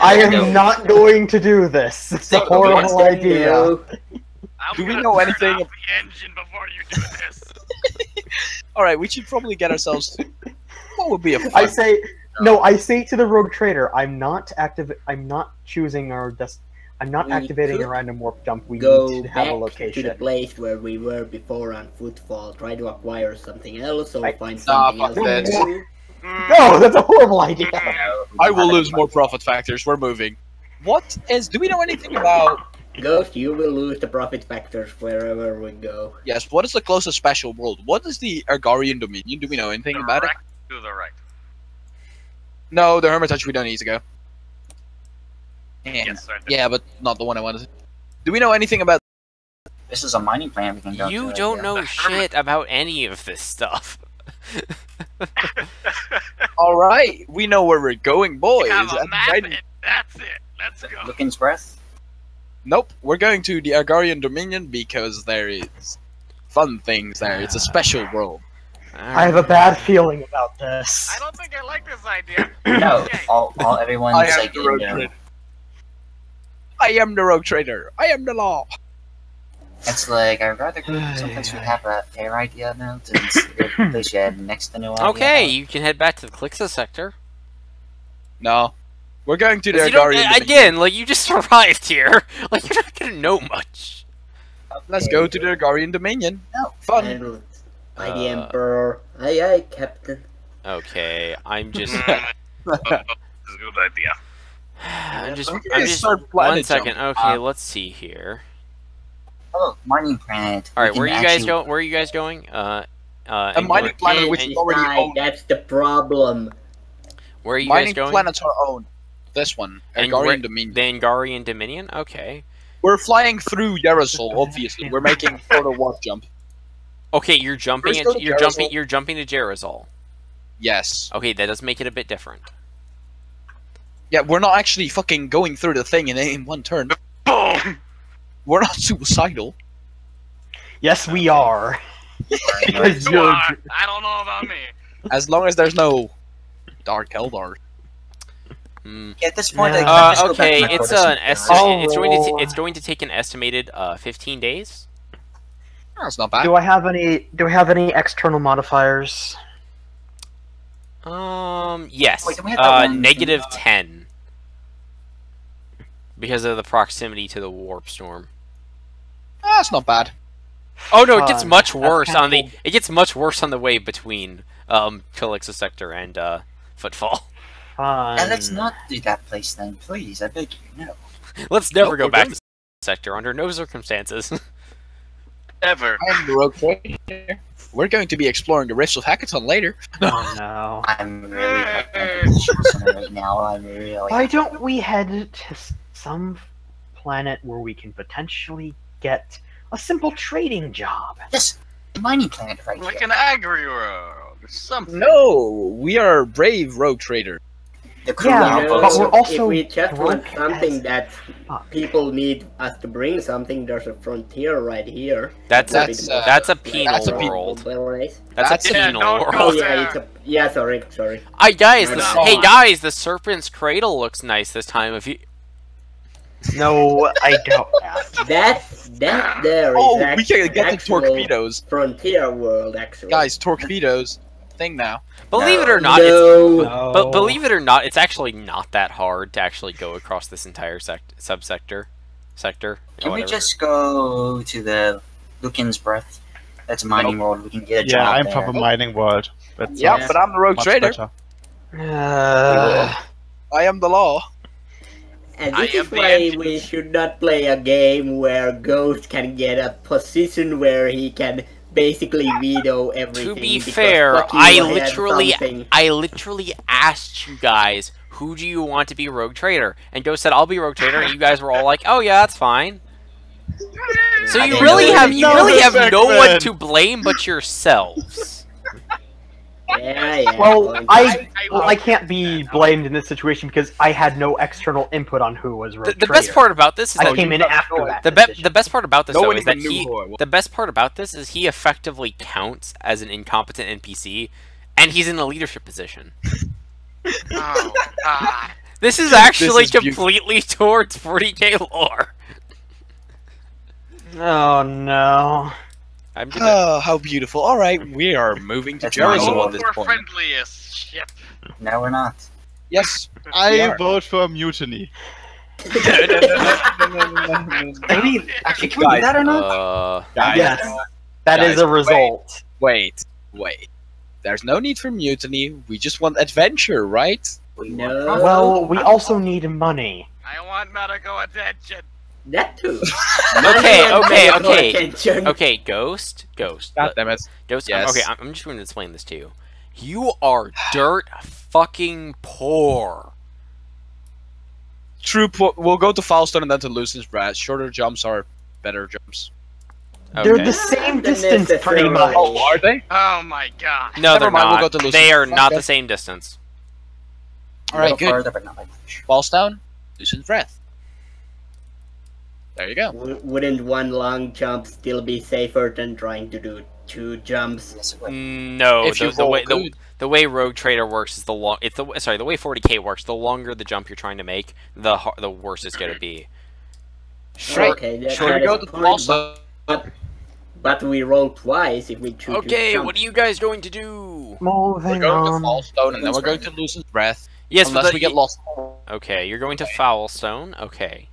I am not going to do this. It's a So, horrible what's idea. No. I'm Do we gonna know turn anything- off the engine before you do this. Alright, we should probably get ourselves to... What would be a fun... I say no. I say to the rogue trader, I'm not choosing our I'm not We activating a could random warp jump. We Go need to have a back to the location. place where we were before on footfall. Try to acquire something else or I- find Nah, something fuck else. that. to do. No, that's a horrible idea. I will lose more profit factors. We're moving. What is... Do we know anything about... Ghost, you will lose the profit factors wherever we go. Yes, what is the closest special world? What is the Argarian Dominion? Do we know anything about it? Direct to the right. No, the Hermitage we don't need to go. Yes, right there. Yeah, but not the one I wanted. Do we know anything about... This is a mining plan we can go to. You right don't here. know The shit about any of this stuff. Alright, we know where we're going, boys. Have a And map right- and that's it. Let's go. Lookin's breath. Nope, we're going to the Argarian Dominion because there is fun things there. It's a special world. I have a bad feeling about this. I don't think I like this idea. No, Okay. everyone's I am like, the rogue trader. I am the rogue trader. I am the law. it's like, I'd rather go to someplace we have a fair idea now, since the place you had next to no idea. Okay, about. you can head back to the Clixa sector. No. We're going to the 'Cause you don't- Argarian Dominion. again, like you just arrived here. Like you're not gonna know much. Let's go to the Argarian Dominion. No. Fun. And by the Uh, Emperor. Aye aye, Captain. Okay, I'm just. This is a good idea. I'm just. Okay, I'm just. start One planet second. jump. Okay, let's see here. Oh, mining planet. All right, We where are can you guys actually- going? Where are you guys going? A and mining where, planet which and- is already Aye, owned. that's the problem. where are you Mining guys going? planets are owned. This one, And Argarian where- Dominion. The Angarian Dominion. Okay. We're flying through Yarosol, obviously. We're making sort of warp jump. Okay, you're jumping. First go to You're jumping. Jarazol. You're jumping to Jarazol. Yes. Okay, that does make it a bit different. Yeah, we're not actually fucking going through the thing in one turn. Boom! We're not suicidal. Yes, we are. Because You you're- are. I don't know about me. As long as there's no Dark Eldar. Hmm. Yeah, at this point, Yeah. I can just go back Okay, to my it's quarters an and- estimate. Oh. It's going to take an estimated 15 days. That's not bad. Do I have any external modifiers? Yes. Wait, don't we have that one- negative 10. Because of the proximity to the warp storm. That's not bad. Oh no, it gets Fun. much That's worse kinda on the. cool. It gets much worse on the way between Calixa Sector and Footfall. Fine. And let's not do that place then, please. I beg you. No. Let's never Nope, go we're back going- to Sector under no circumstances. Ever. I am the rogue trader. We're going to be exploring the rifts of Hackathon later. Oh no. I'm really right now. I'm really. Why don't we head to some planet where we can potentially get a simple trading job? Yes, mining planet right Like here. an agri world or something. No, we are a brave rogue trader. The crew Yeah, outpost. but we're also if we just want broke something as that fuck. people need us to bring something, there's a frontier right here. That's a penal penal world. Race. That's That's a Yeah, penal don't world. go Oh there. yeah, it's a yeah. Sorry. Guys, No. hey guys, the Serpent's Cradle looks nice this time. If you No, I don't. That there is Oh, we act- can get the actual torpedoes. Frontier world, actually. Guys, torpedoes. Thing now. believe it or No. not, it's, no. but believe it or not, it's actually not that hard to actually go across this entire subsector. Sector. Can we whatever. just go to the Lucan's Breath? That's a mining world. We can get a Yeah, job I'm there. from a mining world. That Yeah, sounds but I'm the rogue much trader. better. I am the law. And I this am is the why engine. we should not play a game where Ghost can get a position where he can basically veto everything. To be because fair, fuck you, I had something. literally asked you guys, who do you want to be Rogue Trader? And Ghost said, I'll be Rogue Trader, and you guys were all like, oh yeah, that's fine. So you really have no one to blame but yourselves. Yeah. Well, point. I can't be blamed in this situation because I had no external input on who was Rogue The best Trader. part about this is I that came in after that. the decision. best part about this No though one is that even knew who I was. the best part about this is he effectively counts as an incompetent NPC, and he's in a leadership position. Oh, God. This is actually is beautiful. completely towards 40k lore. Oh no. I'm gonna, Oh, how beautiful. Alright, we are moving to That's Jerusalem Oh, at this we're point. friendliest ship. No, we're not. Yes. I are. vote for mutiny. I mean, actually, can we do Guys, that or not? Guys, Yes, that Guys, is a result. wait. There's no need for mutiny. We just want adventure, right? No. Well, we also need money. I want medical attention. That too. Okay. Okay, Ghost. God damn it. Ghost. Yes. Okay, I'm just going to explain this to you. You are dirt fucking poor. True. We'll go to Falstone and then to Lucian's Brass. Shorter jumps are better jumps. They're Okay. the same Not distance, pretty necessarily. much. Oh, are they? Oh my God. No, Never they're mind, not. we'll go to They are Lucian's. not Okay. the same distance. A Alright, little good. further, but not by much. Falstone, Lucian's Breath. There you go. Wouldn't one long jump still be safer than trying to do 2 jumps? Yes, it would. No, If you roll good. the way Rogue Trader works is the way 40k works. The longer the jump you're trying to make, the worse it's gonna be. Right. Okay, Sure, that we go is to a point, Falstone. but we roll twice if we choose to Okay, jump. what are you guys going to do? We're Moving going on. to Falstone and then we're going to Lucian's Breath. Yes, Unless we get lost. Okay, you're going to Foulstone. Okay,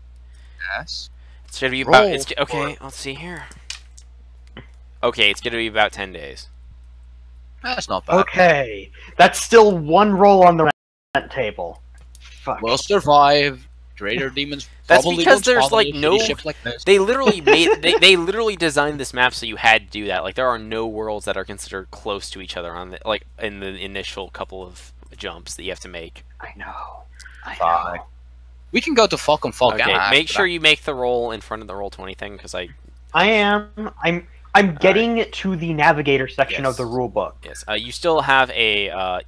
Yes. it's gonna be Roll about. Okay, let's see here. Okay, it's gonna be about 10 days. That's not bad. Okay, that's still one roll on the rent table. Fuck. We'll survive. Trader demons. That's probably because won't there's, spawn like, any no- shitty ships like this. They literally made they literally designed this map so you had to do that. Like there are no worlds that are considered close to each other on the, like in the initial couple of jumps that you have to make. I know. I Fine. know. We can go to Falcon Falcon. Okay, make sure you make the roll in front of the roll 20 thing because I am. I'm getting to the navigator section Yes. of the rule book. yes, you still have a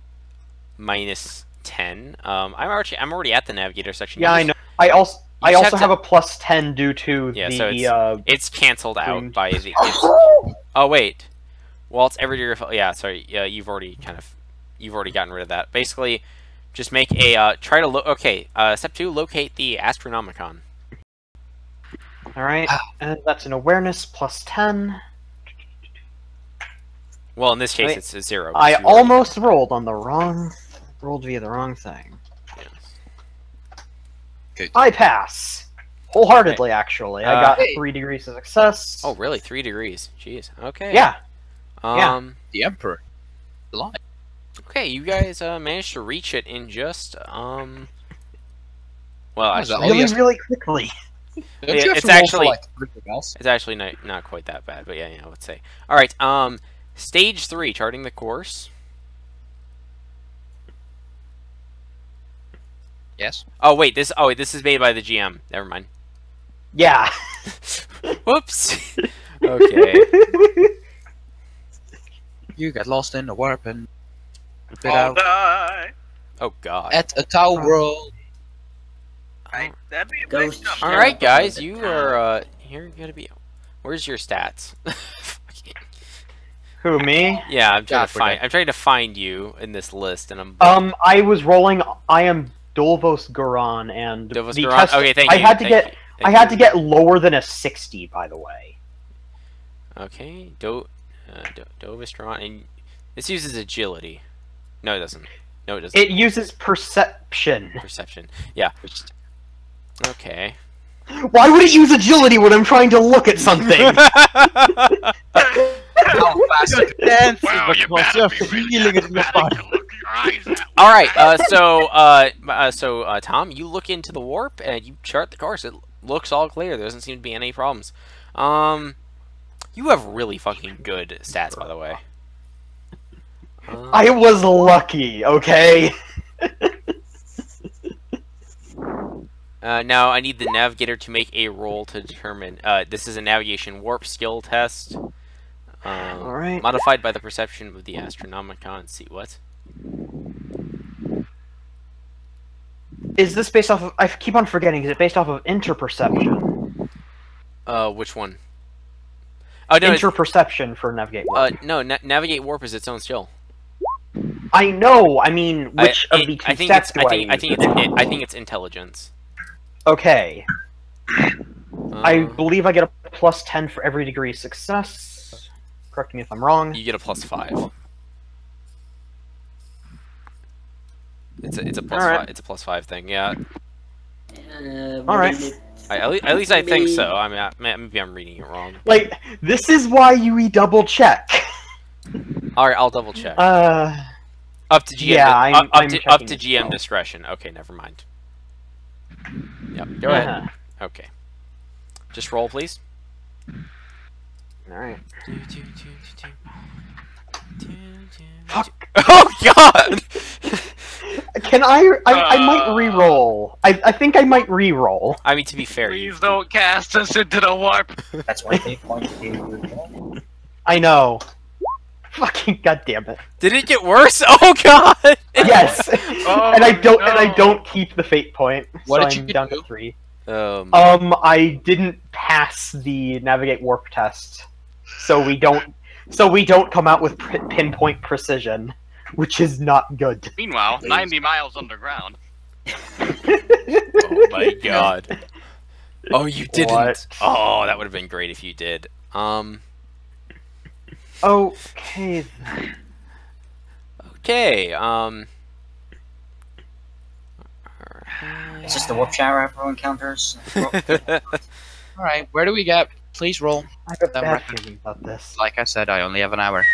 minus 10. I'm already at the navigator section. Yeah, You I just- know. I also you just have have to- a plus 10 due to Yeah, the so it's canceled out Green. by the. Oh wait, well it's every degree. Yeah, sorry. Yeah, you've already gotten rid of that. Basically, just make a try to okay. Step 2: locate the Astronomicon. all right, and that's an awareness plus 10. Well, in this case, Wait, it's a 0. I because you already- almost rolled via the wrong thing. yes. Good. I pass wholeheartedly. Actually, I got Hey. 3 degrees of success. Oh, really? 3 degrees. Jeez. Okay. yeah. The Emperor. Alive. Okay, you guys managed to reach it in just Well, How's that? actually, Oh, Really, yes. really quickly. Don't Yeah, you have it's to roll for, actually- like, everything else? it's actually not quite that bad, but yeah, let's say. All right. Stage 3, charting the course. Yes. Oh wait, this is made by the GM. Never mind. Yeah. Whoops. Okay. You got lost in the warp and bit All out die. Oh god. at a Tau world. That'd be a big Ghost. jump. All right, guys, you are you're gonna be. Where's your stats? Who, me? Yeah, I'm trying God, to find. I'm trying to find you in this list, and I'm. I was rolling. I am Dolvos Goran, and Dovas the Duran? test. Okay, thank I you. had to thank get. you, I thank had to you. get lower than a 60, by the way. Okay, Dovas Duran, and this uses agility. No, it doesn't. No, it doesn't. It uses perception. Perception. Yeah. Okay. Why would it use agility when I'm trying to look at something? How fast? Dancing Well, you because better you're be really feeling it in your body. athletic. eyes out. All right. Tom, you look into the warp and you chart the course. It looks all clear. There doesn't seem to be any problems. You have really fucking good stats, by the way. I was lucky, okay? Now I need the navigator to make a roll to determine. This is a navigation warp skill test. Alright. Modified by the perception of the Astronomicon. See what? Is this based off of... I keep on forgetting, is it based off of interperception? Which one? Oh no, Interperception for Navigate Warp. no. Navigate warp is its own skill. I know. I mean, which of the two I think stats it's. do I think it's intelligence. Okay. I believe I get a plus 10 for every degree of success. Correct me if I'm wrong. You get a +5. It's a plus All right. 5. It's a +5 thing. Yeah. All right. At least I think so. I mean, maybe I'm reading it wrong. Like, this is why you double check. All right, I'll double check. Up to GM. Yeah, I'm up to checking as GM well. discretion. Okay, never mind. Yep. Go ahead. Uh-huh. Okay. Just roll, please. Alright. Fuck. Oh God! Can I might re-roll. I think I might re-roll. I mean, to be fair, Please don't cast us into the warp. That's why they point to you. I know. Fucking goddamn it. did it get worse? Oh God! Yes. Oh, and I don't no. keep the fate point. What so did I'm you down do? to 3. I I didn't pass the navigate warp test. So we don't come out with pinpoint precision, which is not good. Meanwhile, 90 miles underground. Oh my God! Oh, you didn't. What? Oh, that would have been great if you did. Okay then. Okay. Is this the warp shower everyone encounters? Alright, where do we get? Please roll. I have a That bad record. feeling about this. Like I said, I only have an hour.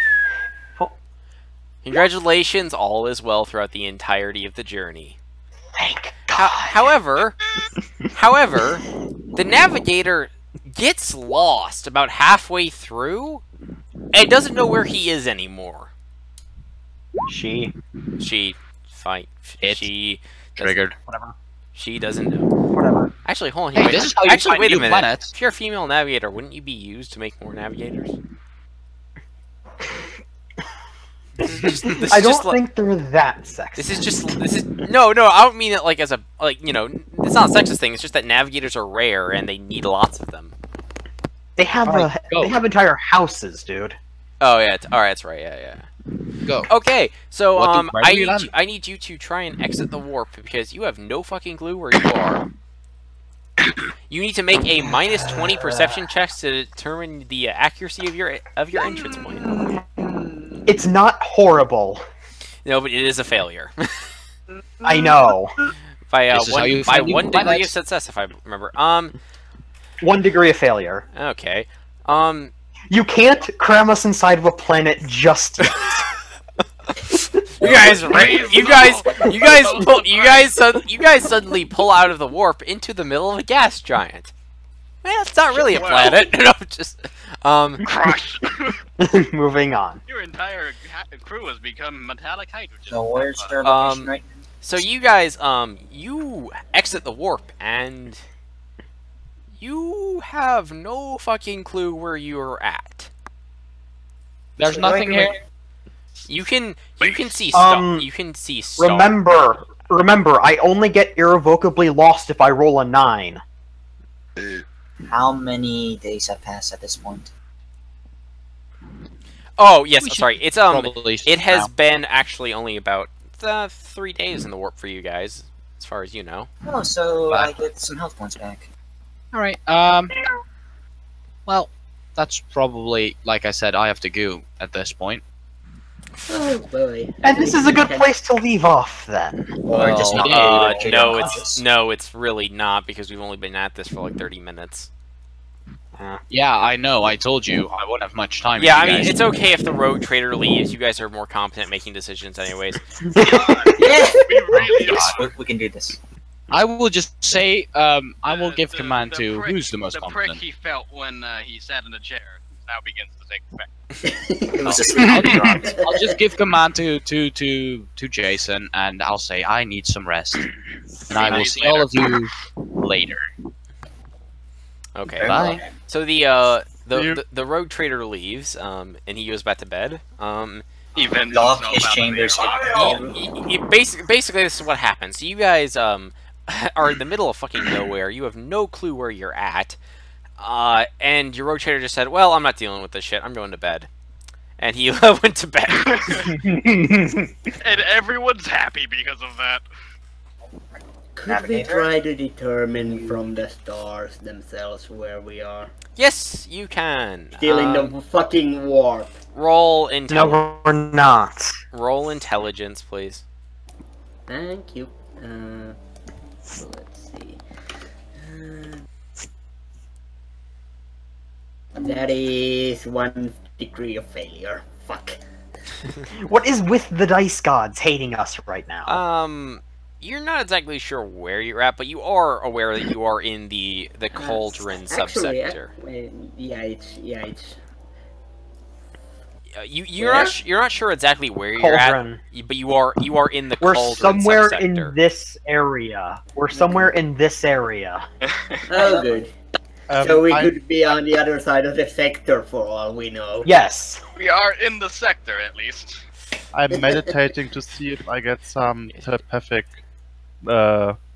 Congratulations, all is well throughout the entirety of the journey. Thank God. However, the navigator gets lost about halfway through and doesn't know where he is anymore. She. Fine. It. She Triggered. Whatever. She doesn't know. Whatever. Actually, hold on. Hey, Wait, this is how you actually, find wait a new minute. planets. If you're a female navigator, wouldn't you be used to make more navigators? I don't think they're that sexy. No. I don't mean it like as a it's not a sexist thing. It's just that navigators are rare and they need lots of them. They have Alright, go. they have entire houses, dude. Oh yeah, all right, that's right. Yeah. Go. Okay, so Where do we land? I need you to try and exit the warp because you have no fucking clue where you are. You need to make a -20 perception checks to determine the accuracy of your entrance point. It's not horrible. No, but it is a failure. I know. by This is how you find new one degree of planets. success, if I remember. 1 degree of failure. Okay. You can't cram us inside of a planet just yet. You guys suddenly pull out of the warp into the middle of a gas giant. Well, it's not really a planet. No, just Crush. Moving on. Your entire crew has become metallic hydrogen. So where's their location right now? So you guys, you exit the warp and you have no fucking clue where you're at. There's nothing here. You can see stuff. You can see stuff. Remember, I only get irrevocably lost if I roll a 9. How many days have passed at this point? Oh yes, We should sorry. It's probably it has now. been actually only about 3 days in the warp for you guys, as far as you know. Oh, so I get some health points back. Alright, well, that's probably, like I said, I have to go at this point. Oh boy. And this is a good place to leave off, then. Or just Well, not it's really not because we've only been at this for like 30 minutes. Yeah, I know. I told you I won't have much time. Yeah, if I you mean, guys- it's okay if the rogue trader leaves. You guys are more competent at making decisions anyways. We really are. We can do this. I will just say, I will give The- command the to prick- who's the most The prick competent. he felt when he sat in the chair now begins to take effect. It was a sleeping drop. I'll just give command to Jason, and I'll say I need some rest, and I will see all of you later. Okay. Bye. So the You- rogue trader leaves, and he goes back to bed. He vents Lock himself his out of the chambers. Oh. Basically, this is what happens. So you guys are in the middle of fucking nowhere. You have no clue where you're at. And your rogue trader just said, "Well, I'm not dealing with this shit. I'm going to bed." And he went to bed. And everyone's happy because of that. Could we try to determine from the stars themselves where we are? Yes, you can. Still in the fucking warp. Roll intelligence. No, we're not. Roll intelligence, please. Thank you. So let's see. That is 1 degree of failure. Fuck. What is with the dice gods hating us right now? You're not exactly sure where you're at, but you are aware that you are in the cauldron Actually, subsector. it's. You're not sure exactly where you're Cauldron. at, but you are in the We're cauldron somewhere subsector. in this area. We're somewhere in this area. Oh, good. So we could be on the other side of the sector for all we know. Yes. We are in the sector, at least. I'm meditating to see if I get some telepathic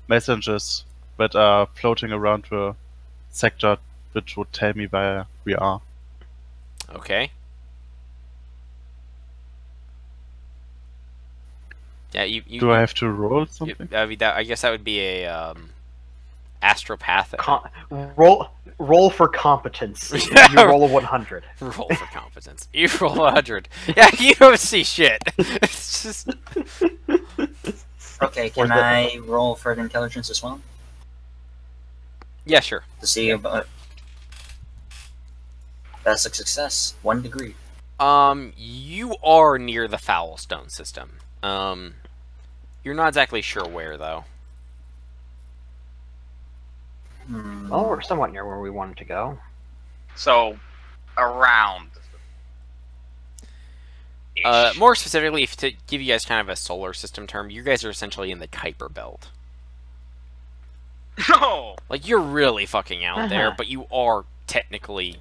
messages that are floating around the sector, which would tell me where we are. Okay. Yeah, you. Do I have to roll something? I mean, I guess that would be a astropathic. Roll for competence. Yeah. You roll a 100. Roll for competence. You roll 100. Yeah, you don't see shit. It's just. Okay, can I roll for intelligence as well? Yeah, sure. To see about... That's a success. 1 degree. You are near the foul stone system. You're not exactly sure where though. Well, we're somewhat near where we wanted to go. So, around. More specifically, to give you guys kind of a solar system term, you guys are essentially in the Kuiper Belt. No! Like, you're really fucking out there, but you are technically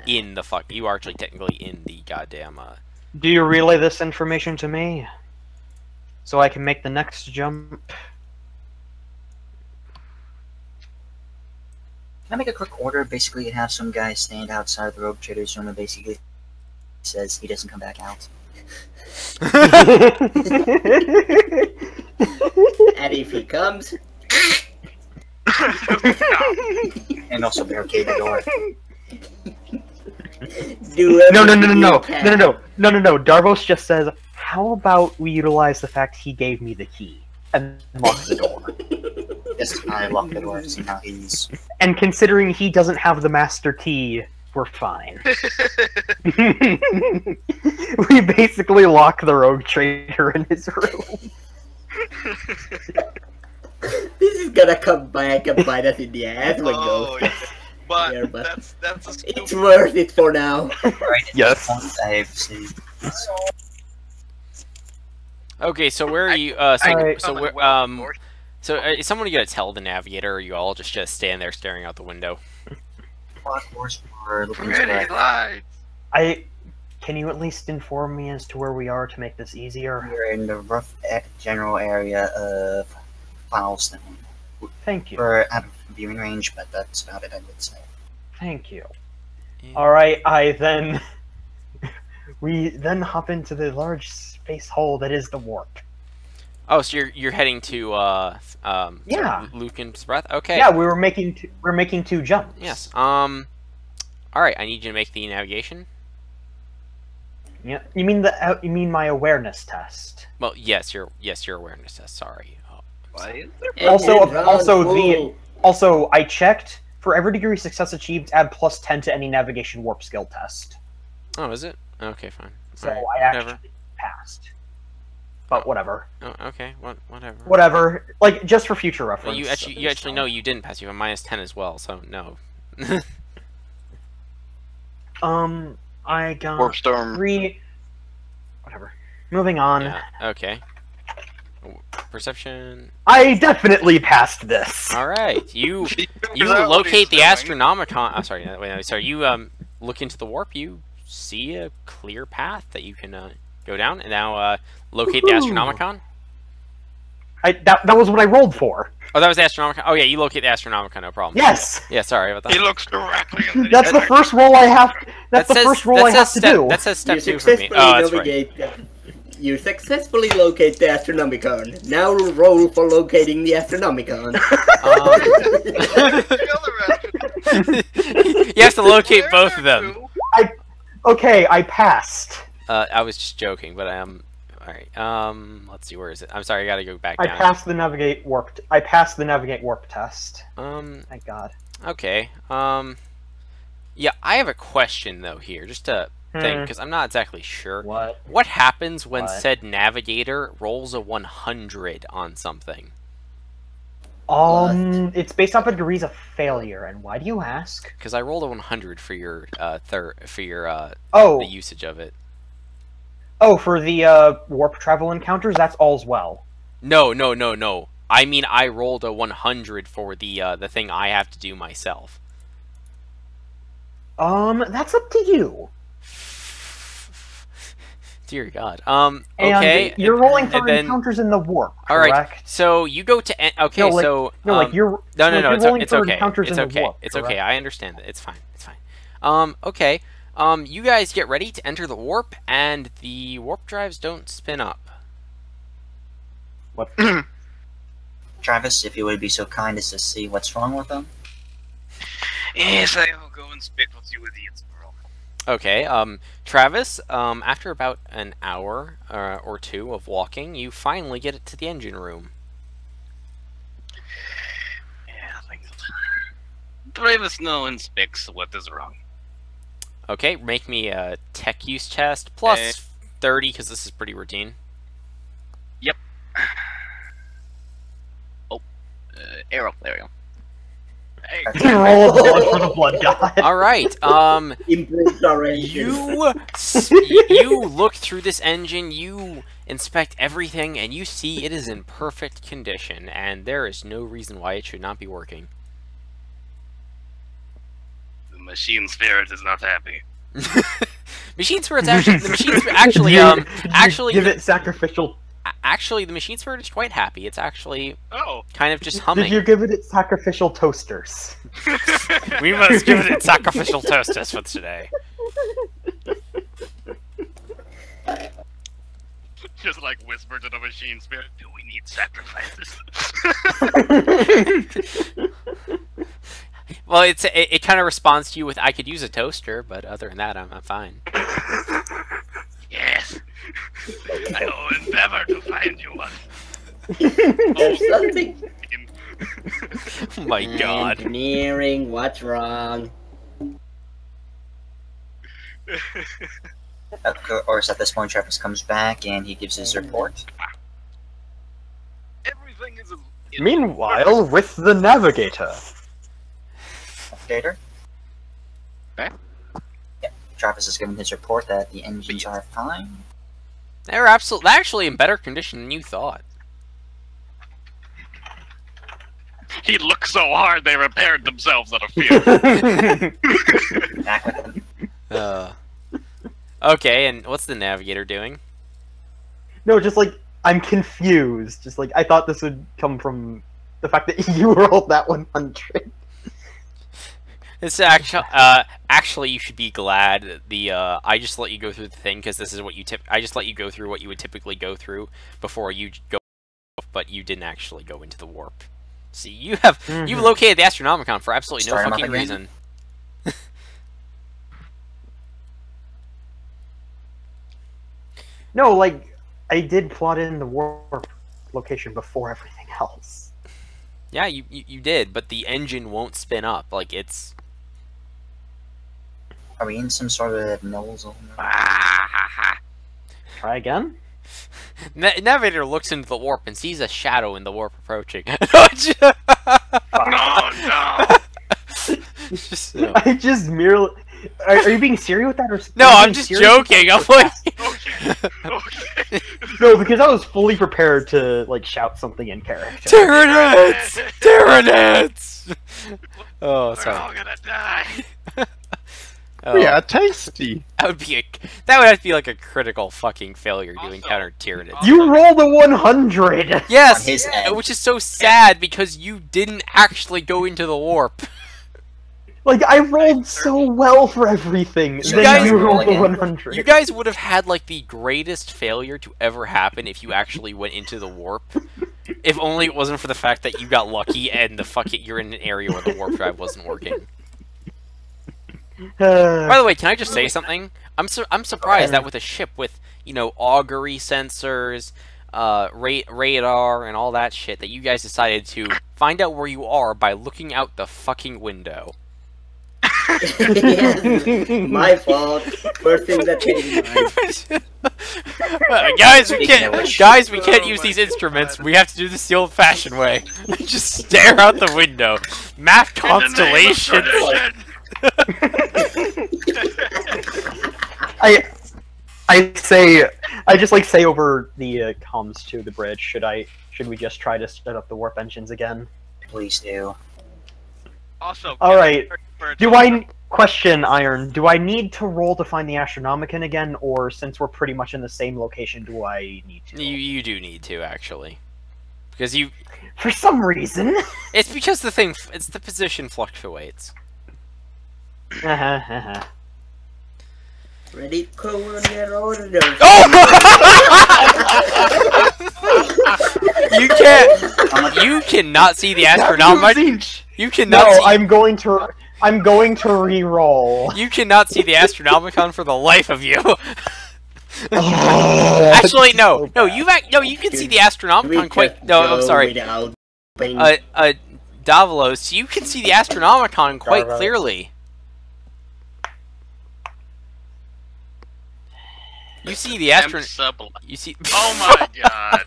in the you are actually technically in the goddamn, Do you relay this information to me? So I can make the next jump? Can I make a quick order? Basically, have some guy stand outside the rogue trader's room and basically says he doesn't come back out. And if he comes, And also barricade the door. do No. everything you can. No. Darvos just says, how about we utilize the fact he gave me the key and lock the door? Yes, I lock the door to see how he's... And considering he doesn't have the master key, we're fine. We basically lock the rogue trader in his room. This is gonna come back and bite us in the ass when Oh, goes. yeah. But, Yeah, but that's a It's stupid... worth it for now. Right at Yes. this point, I see. Okay, so where are you? Is someone gonna tell the navigator, or are you all just stand there staring out the window? Of course, we're looking Pretty to lights. Can you at least inform me as to where we are to make this easier? We're in the rough general area of Foulstone. Thank you. We're out of viewing range, but that's about it, I would say. Thank you. Yeah. Alright, we then hop into the large space hole that is the warp. Oh, so you're heading to Yeah. Lucan's breath. Okay. Yeah, we're making 2 jumps. Yes. All right. I need you to make the navigation. Yeah. You mean my awareness test? Well, yes, your awareness test. Sorry. Oh, Why is Engine run Also full. Also, I checked. For every degree of success achieved, add +10 to any navigation warp skill test. Oh, is it? Okay, fine. So Alright, I whatever. actually passed. But whatever. Oh, okay. Whatever. Whatever. Like, just for future reference. Well, you actually know you didn't pass. You have a -10 as well, so no. I got Warp storm. 3. Whatever. Moving on. Yeah, okay. Perception. I definitely passed this. All right. You Is that what locate he's the doing? Astronomicon. Oh, sorry. Wait, no, sorry. You look into the warp. You see a clear path that you can go down, and now locate the Astronomicon. That was what I rolled for. Oh, that was the Astronomicon. Oh yeah, you locate the Astronomicon. No problem. Yes. Yeah. Sorry about that. He looks directly in the That's the first roll I have. That's the first roll I have to do. That says step You 2 for me. successfully Oh, that's right. navigate. You successfully locate the Astronomicon. Now roll for locating the Astronomicon. You have to locate both of them. Okay, I passed. I was just joking, but I am. All right. Let's see. Where is it? I'm sorry. I gotta go back I down. passed the navigate warp. I passed the navigate warp test. Thank God. Okay. Yeah, I have a question though here, just to think, because I'm not exactly sure. What? What happens when What? said navigator rolls a 100 on something? It's based off of degrees of failure. And why do you ask? Because I rolled a 100 for your the Oh, usage of it. for the warp travel encounters. That's all's well. No. I mean, I rolled a 100 for the thing I have to do myself. That's up to you. Dear God. And Okay. you're rolling for and then, encounters in the warp. all right. Correct? So you go to okay. No, like- so No, like you're. no. you're rolling It's for okay. encounters It's in the okay. warp, It's correct? okay. I understand it. It's fine. It's fine. Okay. You guys get ready to enter the warp, and the warp drives don't spin up. What? Travis, if you would be so kind as to see what's wrong with them. Yes, I will go and speak with you idiots, bro. Okay. Travis. After about an hour or two of walking, you finally get it to the engine room. Yeah, thank you. Travis no and speaks what is wrong. Okay. Make me a tech use test plus 30 because this is pretty routine. Yep. Aeroplarium. Hey, Roll a blood for the blood god. All right. Improved our engine. You look through this engine, you inspect everything, and you see it is in perfect condition, and there is no reason why it should not be working. the machine spirit is not happy. Machine Spirit's actually the machine spirit actually give it sacrificial. actually the machine spirit is quite happy. It's actually Oh. kind of just Did humming. you give it sacrificial toasters? We must give it sacrificial toasters for today. Just like whisper to the machine spirit, do we need sacrifices? Well, it kind of responds to you with "I could use a toaster," but other than that, I'm fine. Yes. I will endeavor to find you one. There's something. Oh my God. Engineering, what's wrong? Of course, at this point, Travis comes back and he gives his report. Everything is. Meanwhile, with the navigator. Gator? Okay. Yeah, Travis has given his report that the engines are fine. They're actually in better condition than you thought. He looked so hard they repaired themselves out of fear. Back with them. Okay, and what's the navigator doing? No, just like I'm confused. Just like I thought this would come from the fact that you rolled that 100. It's actually you should be glad that I just let you go through the thing because this is what I just let you go through what you would typically go through before you go, but you didn't actually go into the warp. See, you located the Astronomicon for absolutely no Start 'em up fucking again? reason. No, like I did plot in the warp location before everything else. Yeah, you did, but the engine won't spin up. Like, it's... Are we in some sort of null zone? Try again? Navigator looks into the warp and sees a shadow in the warp approaching. No, no. Just, I just merely... Are you being serious with that? Or no, are you I'm being just serious? joking. I'm like... Okay. Okay. No, because I was fully prepared to, like, shout something in character. Tyranids! Tyranids! Oh, We're sorry. all gonna die. Oh, Yeah, tasty. that would have to be like a critical fucking failure to Also- encounter Tyranids. You rolled a 100! Yes, On his end. which is so sad because you didn't actually go into the warp. Like, I rolled so well for everything, You then guys- you rolled a again. 100. You guys would have had like the greatest failure to ever happen if you actually went into the warp. If only it wasn't for the fact that you got lucky and you're in an area where the warp drive wasn't working. By the way, can I just say something? I'm surprised that with a ship with, you know, augury sensors, radar, and all that shit, that you guys decided to find out where you are by looking out the fucking window. Yes, my fault. First thing that came to mind. Guys, we can't Oh use my these God. instruments. We have to do this the old-fashioned way. Just stare out the window, map In the name of constellations. tradition. I just like say over the comms to the bridge. Should we just try to set up the warp engines again? Please do. Also, All right. for- Do I question Iron? Do I need to roll to find the Astronomicon again, or since we're pretty much in the same location, do I need to? You do need to actually, because you. For some reason. It's because the position fluctuates. Ready to go on your orders. You cannot see the Astronomicon. You cannot. No, see, I'm going to re-roll. You cannot see the Astronomicon for the life of you. Oh, Actually, no, so bad. you can see the Astronomicon quite. No, I'm sorry. Without Davalos, you can see the Astronomicon quite Davalos. clearly. You see the sublime. You see. Oh my god.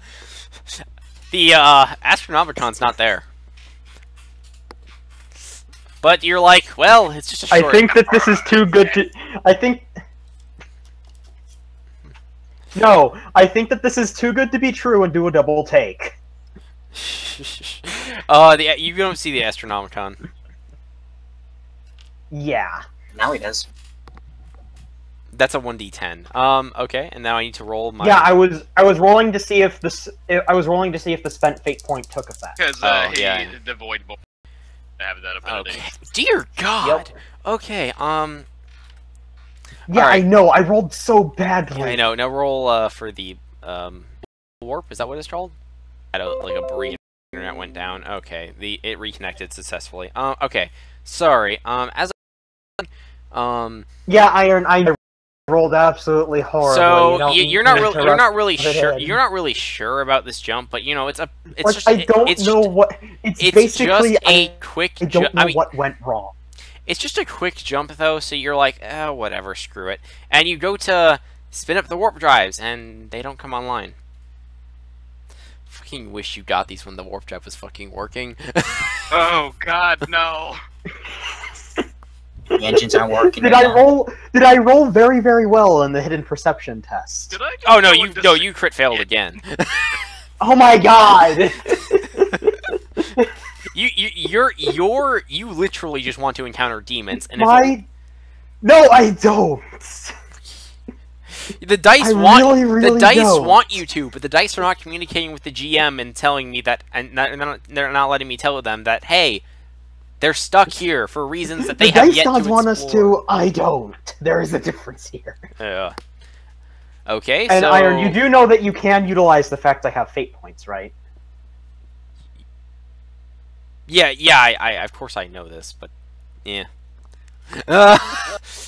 The Astronomicon's not there. But you're like, well, it's just a short. I think that this is too good to. I think that this is too good to be true and do a double take. You don't see the Astronomicon. Yeah. Now he does. That's a 1d10. Okay, and now I need to roll my. Yeah, I was rolling to see if the spent fate point took effect. Because yeah. the void have that ability. Okay. Dear God. Okay. Yeah, Alright. I know. I rolled so badly. Yeah, I know. Now roll for the warp. Is that what it's called? Had like a brief internet went down. Okay, it reconnected successfully. Okay. Sorry. Yeah, Iron. I rolled absolutely horribly. So You you're don't not need to really interrupt it sure. in. You're not really sure about this jump, but you know it's Like, just I don't it's know just, what. It's it's basically just a quick. I don't know I mean, what went wrong. it's just a quick jump though, so you're like, whatever, screw it, and you go to spin up the warp drives, and they don't come online. Fucking wish you got these when the warp drive was fucking working. Oh god, no. The engines aren't working. Did right I now. roll? Did I roll very, very well in the hidden perception test? Did I Oh no, go you crit failed again. Oh my god! You literally just want to encounter demons, and No, I don't. the dice I want really the dice don't. want you to, but the dice are not communicating with the GM and telling me that, and they're not letting me tell them that, hey, they're stuck here for reasons that they The have dice yet gods to want us explore. to. I don't. There is a difference here. Yeah. Okay, And so Iron, you do know that you can utilize the fact I have fate points, right? Yeah, I of course I know this, but yeah. How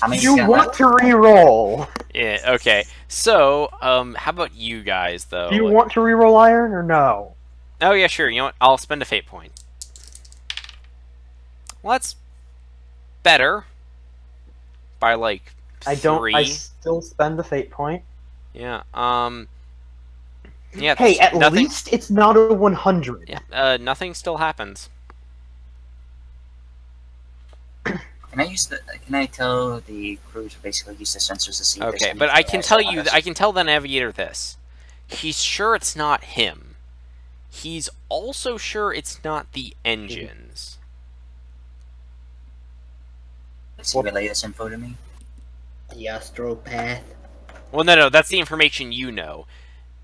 many You got want left? to re-roll? Yeah, okay. So, how about you guys though? Do you want to re-roll Iron or no? Oh yeah, sure. You know what? I'll spend a fate point. Well, that's better. By like 3. I still spend the fate point. Yeah. Yeah. Hey, at nothing, least it's not a 100. Yeah. Nothing still happens. Can I tell the crew to basically use the sensors to see? If Okay, but I can tell you. I can tell the navigator this. He's sure it's not him. He's also sure it's not the engines. Does he relay this info to me? The astropath. Well, no, that's the information you know.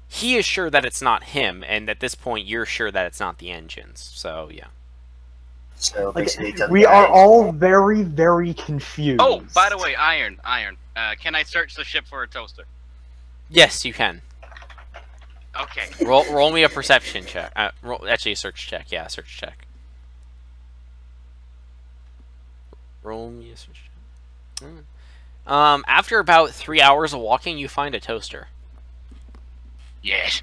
He is sure that it's not him, and at this point, you're sure that it's not the engines. So, yeah. So basically, We are all very, very confused. Oh, by the way, Iron. Can I search the ship for a toaster? Yes, you can. Okay. Roll me a perception check. Actually, a search check. Yeah, search check. Roll me a search check. After about 3 hours of walking, you find a toaster. Yes.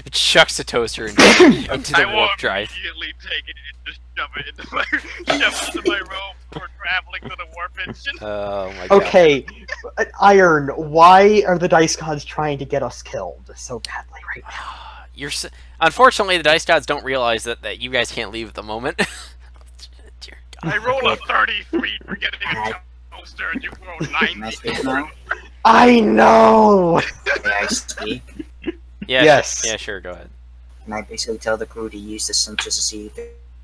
It chucks the toaster into the warp drive. Immediately take it and just shove it into my robe before traveling to the warp engine. Oh my god. Okay, Iron, why are the Dice Gods trying to get us killed so badly right now? Unfortunately, the Dice Gods don't realize that you guys can't leave at the moment. Dear God. I roll a 33 for getting a toaster, and you roll 90. Can I speak now? I know! May I speak? Yeah, Yes. Yeah, sure, go ahead. Can I basically tell the crew to use the sensors to see if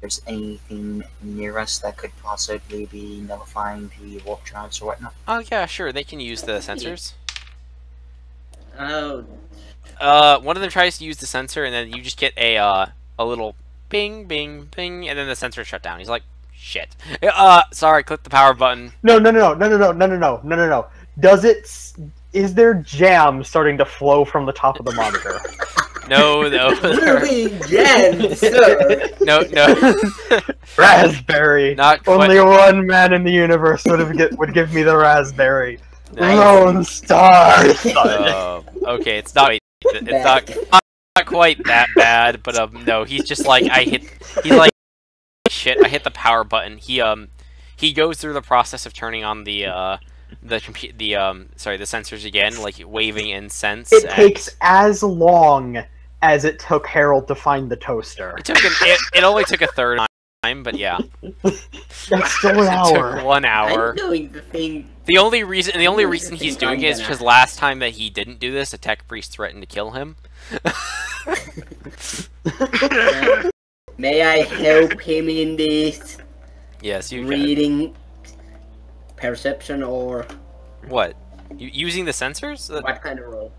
there's anything near us that could possibly be nullifying the warp drives or whatnot? Oh, yeah, sure, they can use the sensors. Oh, One of them tries to use the sensor, and then you just get a little ping, bing, ping, and then the sensor shut down. He's like, shit. Sorry, click the power button. No. Is there jam starting to flow from the top of the monitor? No. really, Jen, sir. No. Raspberry. Not Only quite. one man in the universe would give me the raspberry. Nice. Lone Star. Okay, it's not quite that bad, but no, he's just like he's like shit. I hit the power button. He goes through the process of turning on the sensors again, like waving incense. It takes as long as it took Harold to find the toaster. It only took a third time, but yeah. That's still an It hour. took 1 hour. I'm doing the thing. The only reason he's doing it is because last time that he didn't do this, a tech priest threatened to kill him. May I help him in this Yes, you can. reading perception or What? Using the sensors? what kind of role?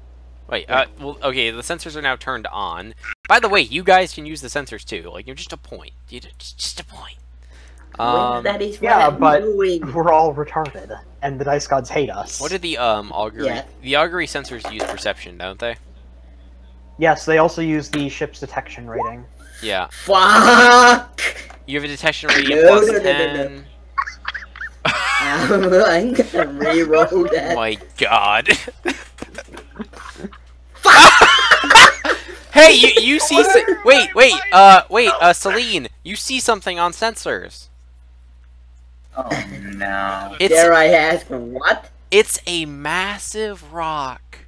Wait, well, okay, the sensors are now turned on. By the way, you guys can use the sensors too. Like, you're just a point. Just a point. Well, that is what Yeah, I'm but doing. we're all retarded, and the Dice Gods hate us. What did the augury? Yeah. The augury sensors use perception, don't they? Yes, they also use the ship's detection rating. Yeah. Fuck! You have a detection rating No, plus no, no, no, 10. I'm gonna re-roll that. Oh my god. Hey, you see? Wait, Celine, you see something on sensors? Oh no. Dare I ask what? It's a massive rock.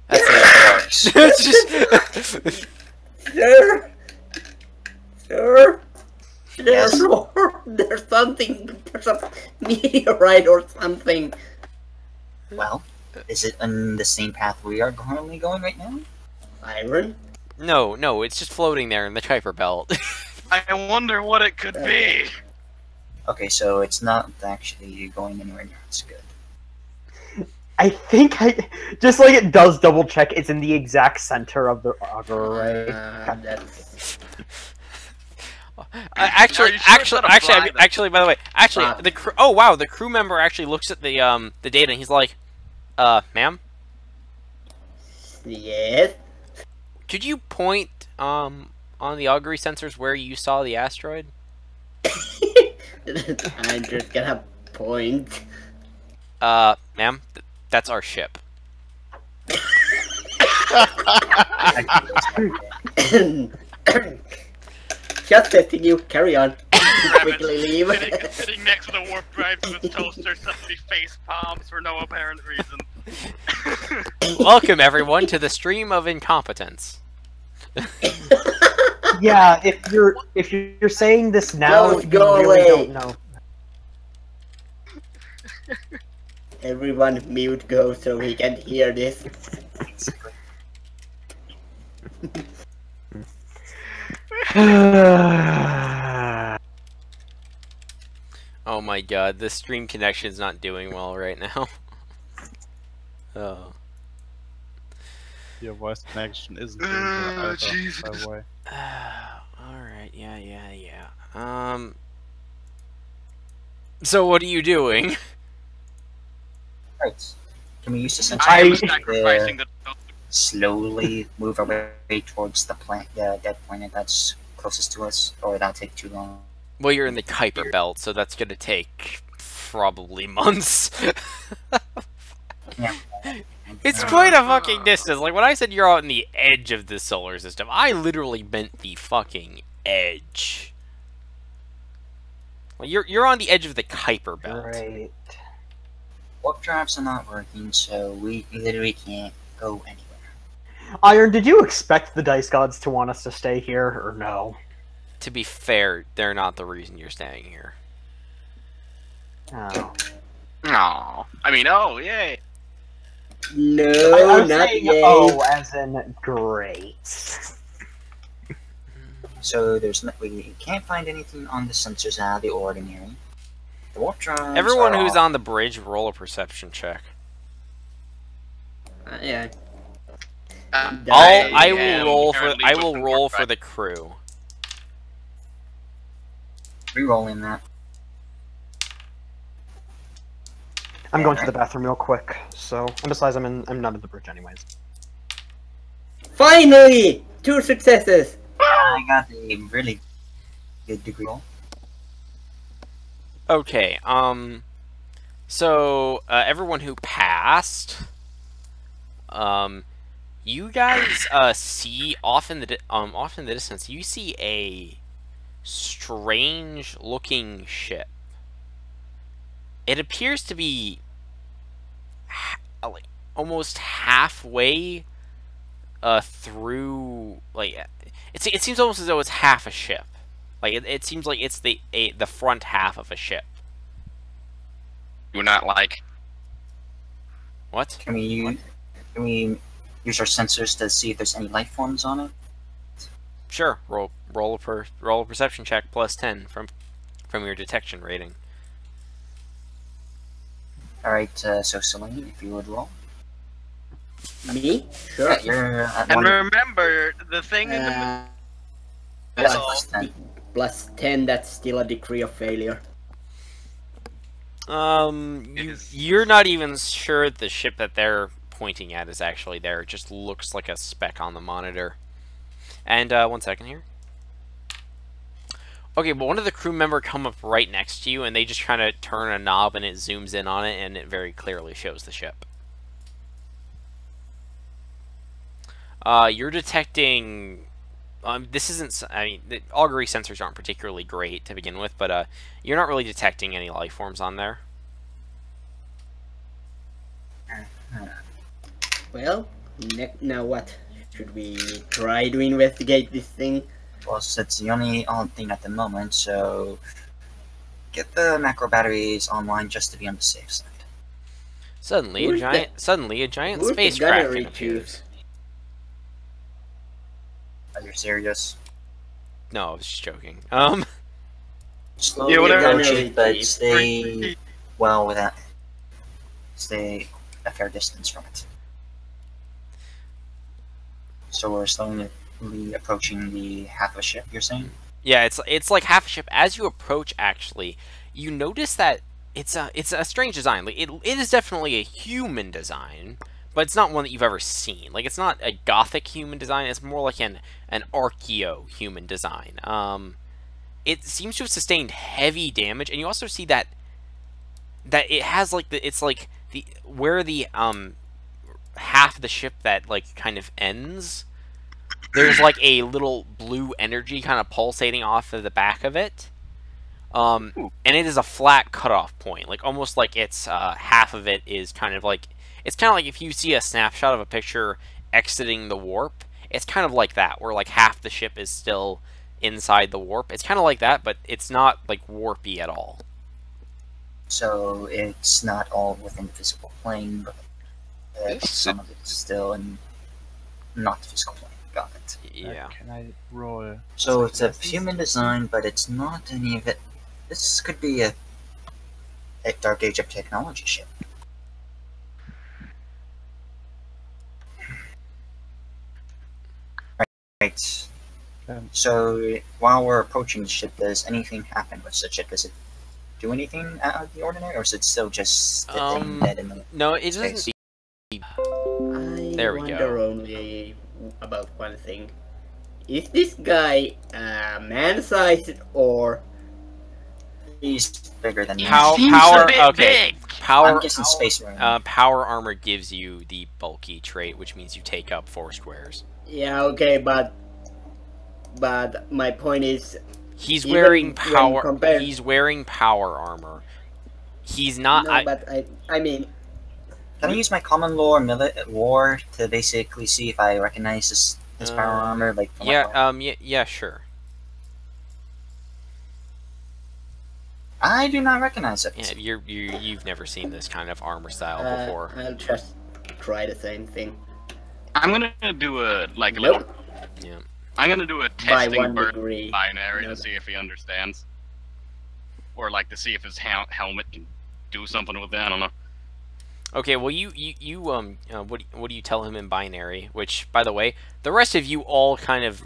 That's it. It's just. Sir? Sir? Yes. There's something, there's a meteorite or something. Well, is it on the same path we are currently going right now? Iron? No, it's just floating there in the Kuiper Belt. I wonder what it could be. Okay, so it's not actually going anywhere near. It's good. I think just like it does double check, it's in the exact center of the auger array. That's... Actually, by the way, the crew. Oh wow, the crew member actually looks at the data and he's like, ma'am, Yes? could you point on the augury sensors where you saw the asteroid? I'm just gonna point. Ma'am, that's our ship. Just testing you. Carry on. quickly leave. Sitting next to the warp drive with his toaster, suddenly face palms for no apparent reason. Welcome everyone to the stream of incompetence. Yeah, if you're saying this now, Don't you go really away. don't know. Everyone mute Go so he can hear this. Oh my god, this stream connection's not doing well right now. Oh. Your voice connection isn't doing well either, Jesus. by the way. Alright, yeah. So what are you doing? Right. Can we use the I am sensor sacrificing the slowly move our way towards the dead planet that's closest to us, or that'll take too long? Well, you're in the Kuiper Belt, so that's gonna take probably months. Yeah. It's quite a fucking distance. Like, when I said you're out on the edge of the solar system, I literally meant the fucking edge. Well, you're on the edge of the Kuiper Belt. Great. Warp drives are not working, so we literally can't go anywhere. Iron, did you expect the dice gods to want us to stay here, or no? To be fair, they're not the reason you're staying here. Oh. No. I mean, oh, yay. No, I'm not saying yet. oh, as in great. So we can't find anything on the sensors out of the ordinary. The warp drives Everyone are who's off. on the bridge, roll a perception check. Yeah. I will am roll for currently I with will the roll warp for drive. the crew. Re-rolling that. I'm going to the bathroom real quick. So, and besides, I'm not at the bridge anyways. Finally! 2 successes! I got a really good degree roll. Okay, so, everyone who passed, you guys, see, off in the distance, you see a strange-looking ship. It appears to be, like, almost halfway, through, like, it seems almost as though it's half a ship. Like, it seems like it's the front half of a ship. Do not like. What? Can we use our sensors to see if there's any life forms on it? Sure. Roll a perception check plus 10 from your detection rating. Alright, so Celine, if you would roll. Me? Sure. Yeah, you're at And one. remember, the thing in the Yes, middle. plus 10. Plus 10, that's still a degree of failure. You're not even sure the ship that they're pointing at is actually there. It just looks like a speck on the monitor. And, 1 second here. Okay, but one of the crew member come up right next to you, and they just kind of turn a knob, and it zooms in on it, and it very clearly shows the ship. You're detecting... this isn't... I mean, the augury sensors aren't particularly great to begin with, but you're not really detecting any life forms on there. Well, now what? Should we try to investigate this thing? Well, it's the only thing at the moment, so get the macro batteries online just to be on the safe side. Suddenly, Who's a giant who's the spacecraft gunnery appears. chief? Are you serious? No, I was just joking. Slowly Yeah, whatever. approach it, but Gunnery stay well without. Stay a fair distance from it. So we're slowly approaching the half a ship. You're saying? Yeah, it's like half a ship. As you approach, actually, you notice that it's a strange design. Like, it is definitely a human design, but it's not one that you've ever seen. Like, it's not a gothic human design. It's more like an archeo human design. It seems to have sustained heavy damage, and you also see that it has like it's like where the half of the ship that like kind of ends. There's like a little blue energy kind of pulsating off of the back of it. and it is a flat cutoff point, like almost like it's half of it is kind of like if you see a snapshot of a picture exiting the warp, it's kind of like that, where like half the ship is still inside the warp. It's kind of like that, but it's not like warpy at all. So it's not all within the physical plane, but some of it's still in not the physical plane. Got it. Yeah. Can I roll? So it's a human design, but it's not any of it. This could be a Dark Age of Technology ship. Right. So while we're approaching the ship, does anything happen with the ship? Does it do anything out of the ordinary, or is it still just sitting dead in the No, it space? doesn't. There we I go. wonder only about one thing. Is this guy man-sized or... He's bigger than me. Power. Okay. Power. I'm guessing space room. Power armor gives you the bulky trait, which means you take up 4 squares. Yeah, okay, but my point is... He's even wearing when power. compared- He's wearing power armor. He's not. No, but I mean... Can I use my common lore war to basically see if I recognize his power armor? Like from my yeah, sure. I do not recognize it. Yeah, you've never seen this kind of armor style before. I'll just try the same thing. I'm gonna do a Nope. little. Yeah. I'm gonna do a By testing 1 bird degree. binary Nope. to see if he understands, or like to see if his helmet can do something with it. I don't know. Okay, well, what do you tell him in binary? Which, by the way, the rest of you all kind of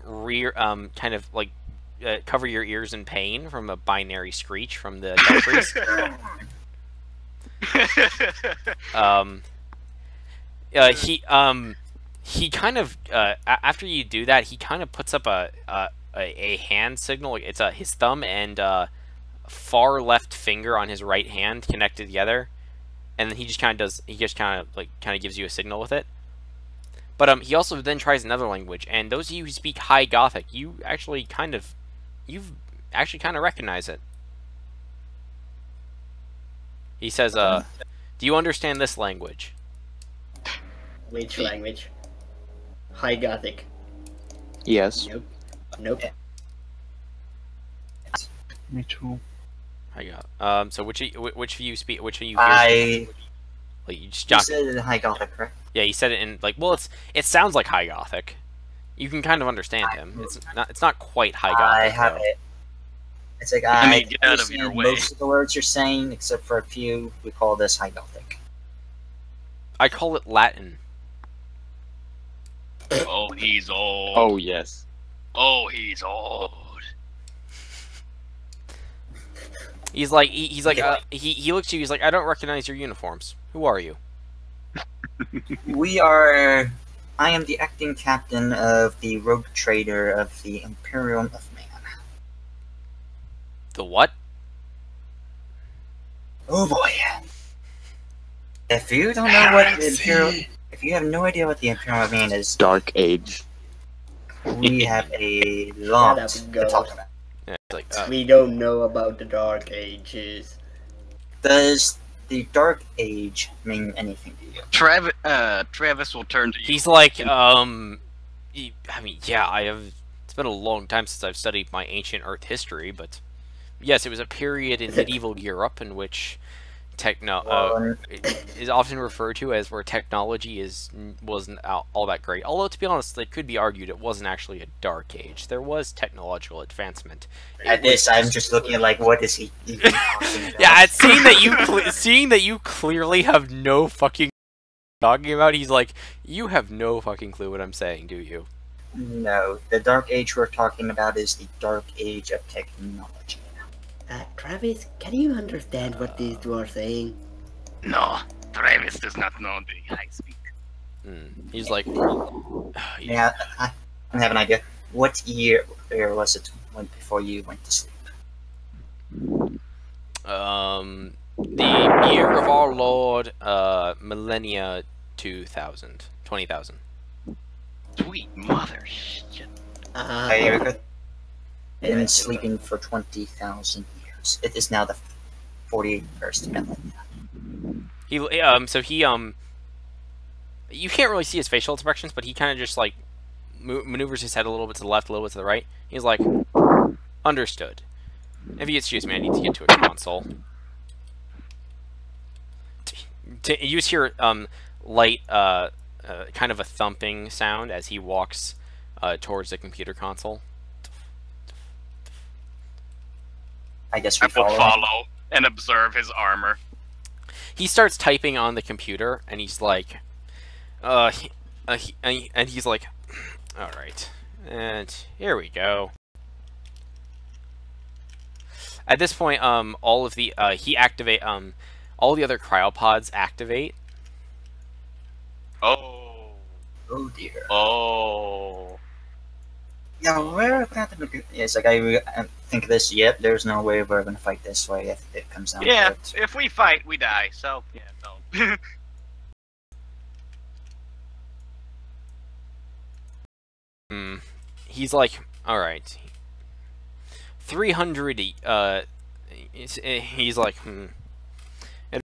cover your ears in pain from a binary screech from the Jeffries. He kind of after you do that, he kind of puts up a hand signal. It's his thumb and far left finger on his right hand connected together. And then he just kind of gives you a signal with it. But he also then tries another language, and those of you who speak High Gothic, you've actually kind of recognize it. He says, "Do you understand this language?" Which language? High Gothic. Yes. Nope. Nope. Me too. High Gothic. So which of you speak? Which of you? I. Like you just You said High Gothic, correct? Yeah, he said it in like, well, it sounds like High Gothic. You can kind of understand him. It's not quite High Gothic. I have though. it. It's like I I mean, get out of your understand way. most of the words you're saying, except for a few. We call this High Gothic. I call it Latin. Oh, he's old. Oh yes. Oh, he's old. He's like he looks at you. He's like, I don't recognize your uniforms. Who are you? We are. I am the acting captain of the rogue trader of the Imperium of Man. The what? Oh boy! If you don't know what the Imperium, if you have no idea what the Imperium of Man is, Dark Age. we have a lot up, to go. talk about. Yeah, it's like, We don't know about the Dark Ages. Does the Dark Age mean anything to you? Travis will turn to you. he's like, I mean, yeah, I have. It's been a long time since I've studied my ancient Earth history, but yes, it was a period in medieval Europe in which is often referred to as where technology wasn't all that great. Although, to be honest, it could be argued it wasn't actually a dark age. There was technological advancement. At this, I'm just looking at like, what is he even talking about? Yeah, it's seeing that you clearly have no fucking talking about. He's like, you have no fucking clue what I'm saying, do you? No, the Dark Age we're talking about is the Dark Age of Technology. Travis, can you understand what these two are saying? No, Travis does not know the high speed. He's like, Yeah, I have an idea. What year was it before you went to sleep? the year of our Lord, millennia 20,000. Sweet mother shit. Very good. Been sleeping for 20,000 years. it is now the 41st minute. You can't really see his facial expressions, but he kind of just like maneuvers his head a little bit to the left, a little bit to the right. He's like, understood. If you excuse me, I need to get to a console. You just hear light, kind of a thumping sound as he walks towards the computer console. I guess we I will follow. follow and observe his armor. He starts typing on the computer, and he's like, and he's like, all right, and here we go. At this point, all of the all the other cryopods activate. Oh. Oh dear. Oh. Yeah, we're gonna have to. It's like I think this. Yep, there's no way we're gonna fight this way if it comes down Yeah, to it. if we fight, we die. So, yeah, no. He's like, all right, 300. He's like,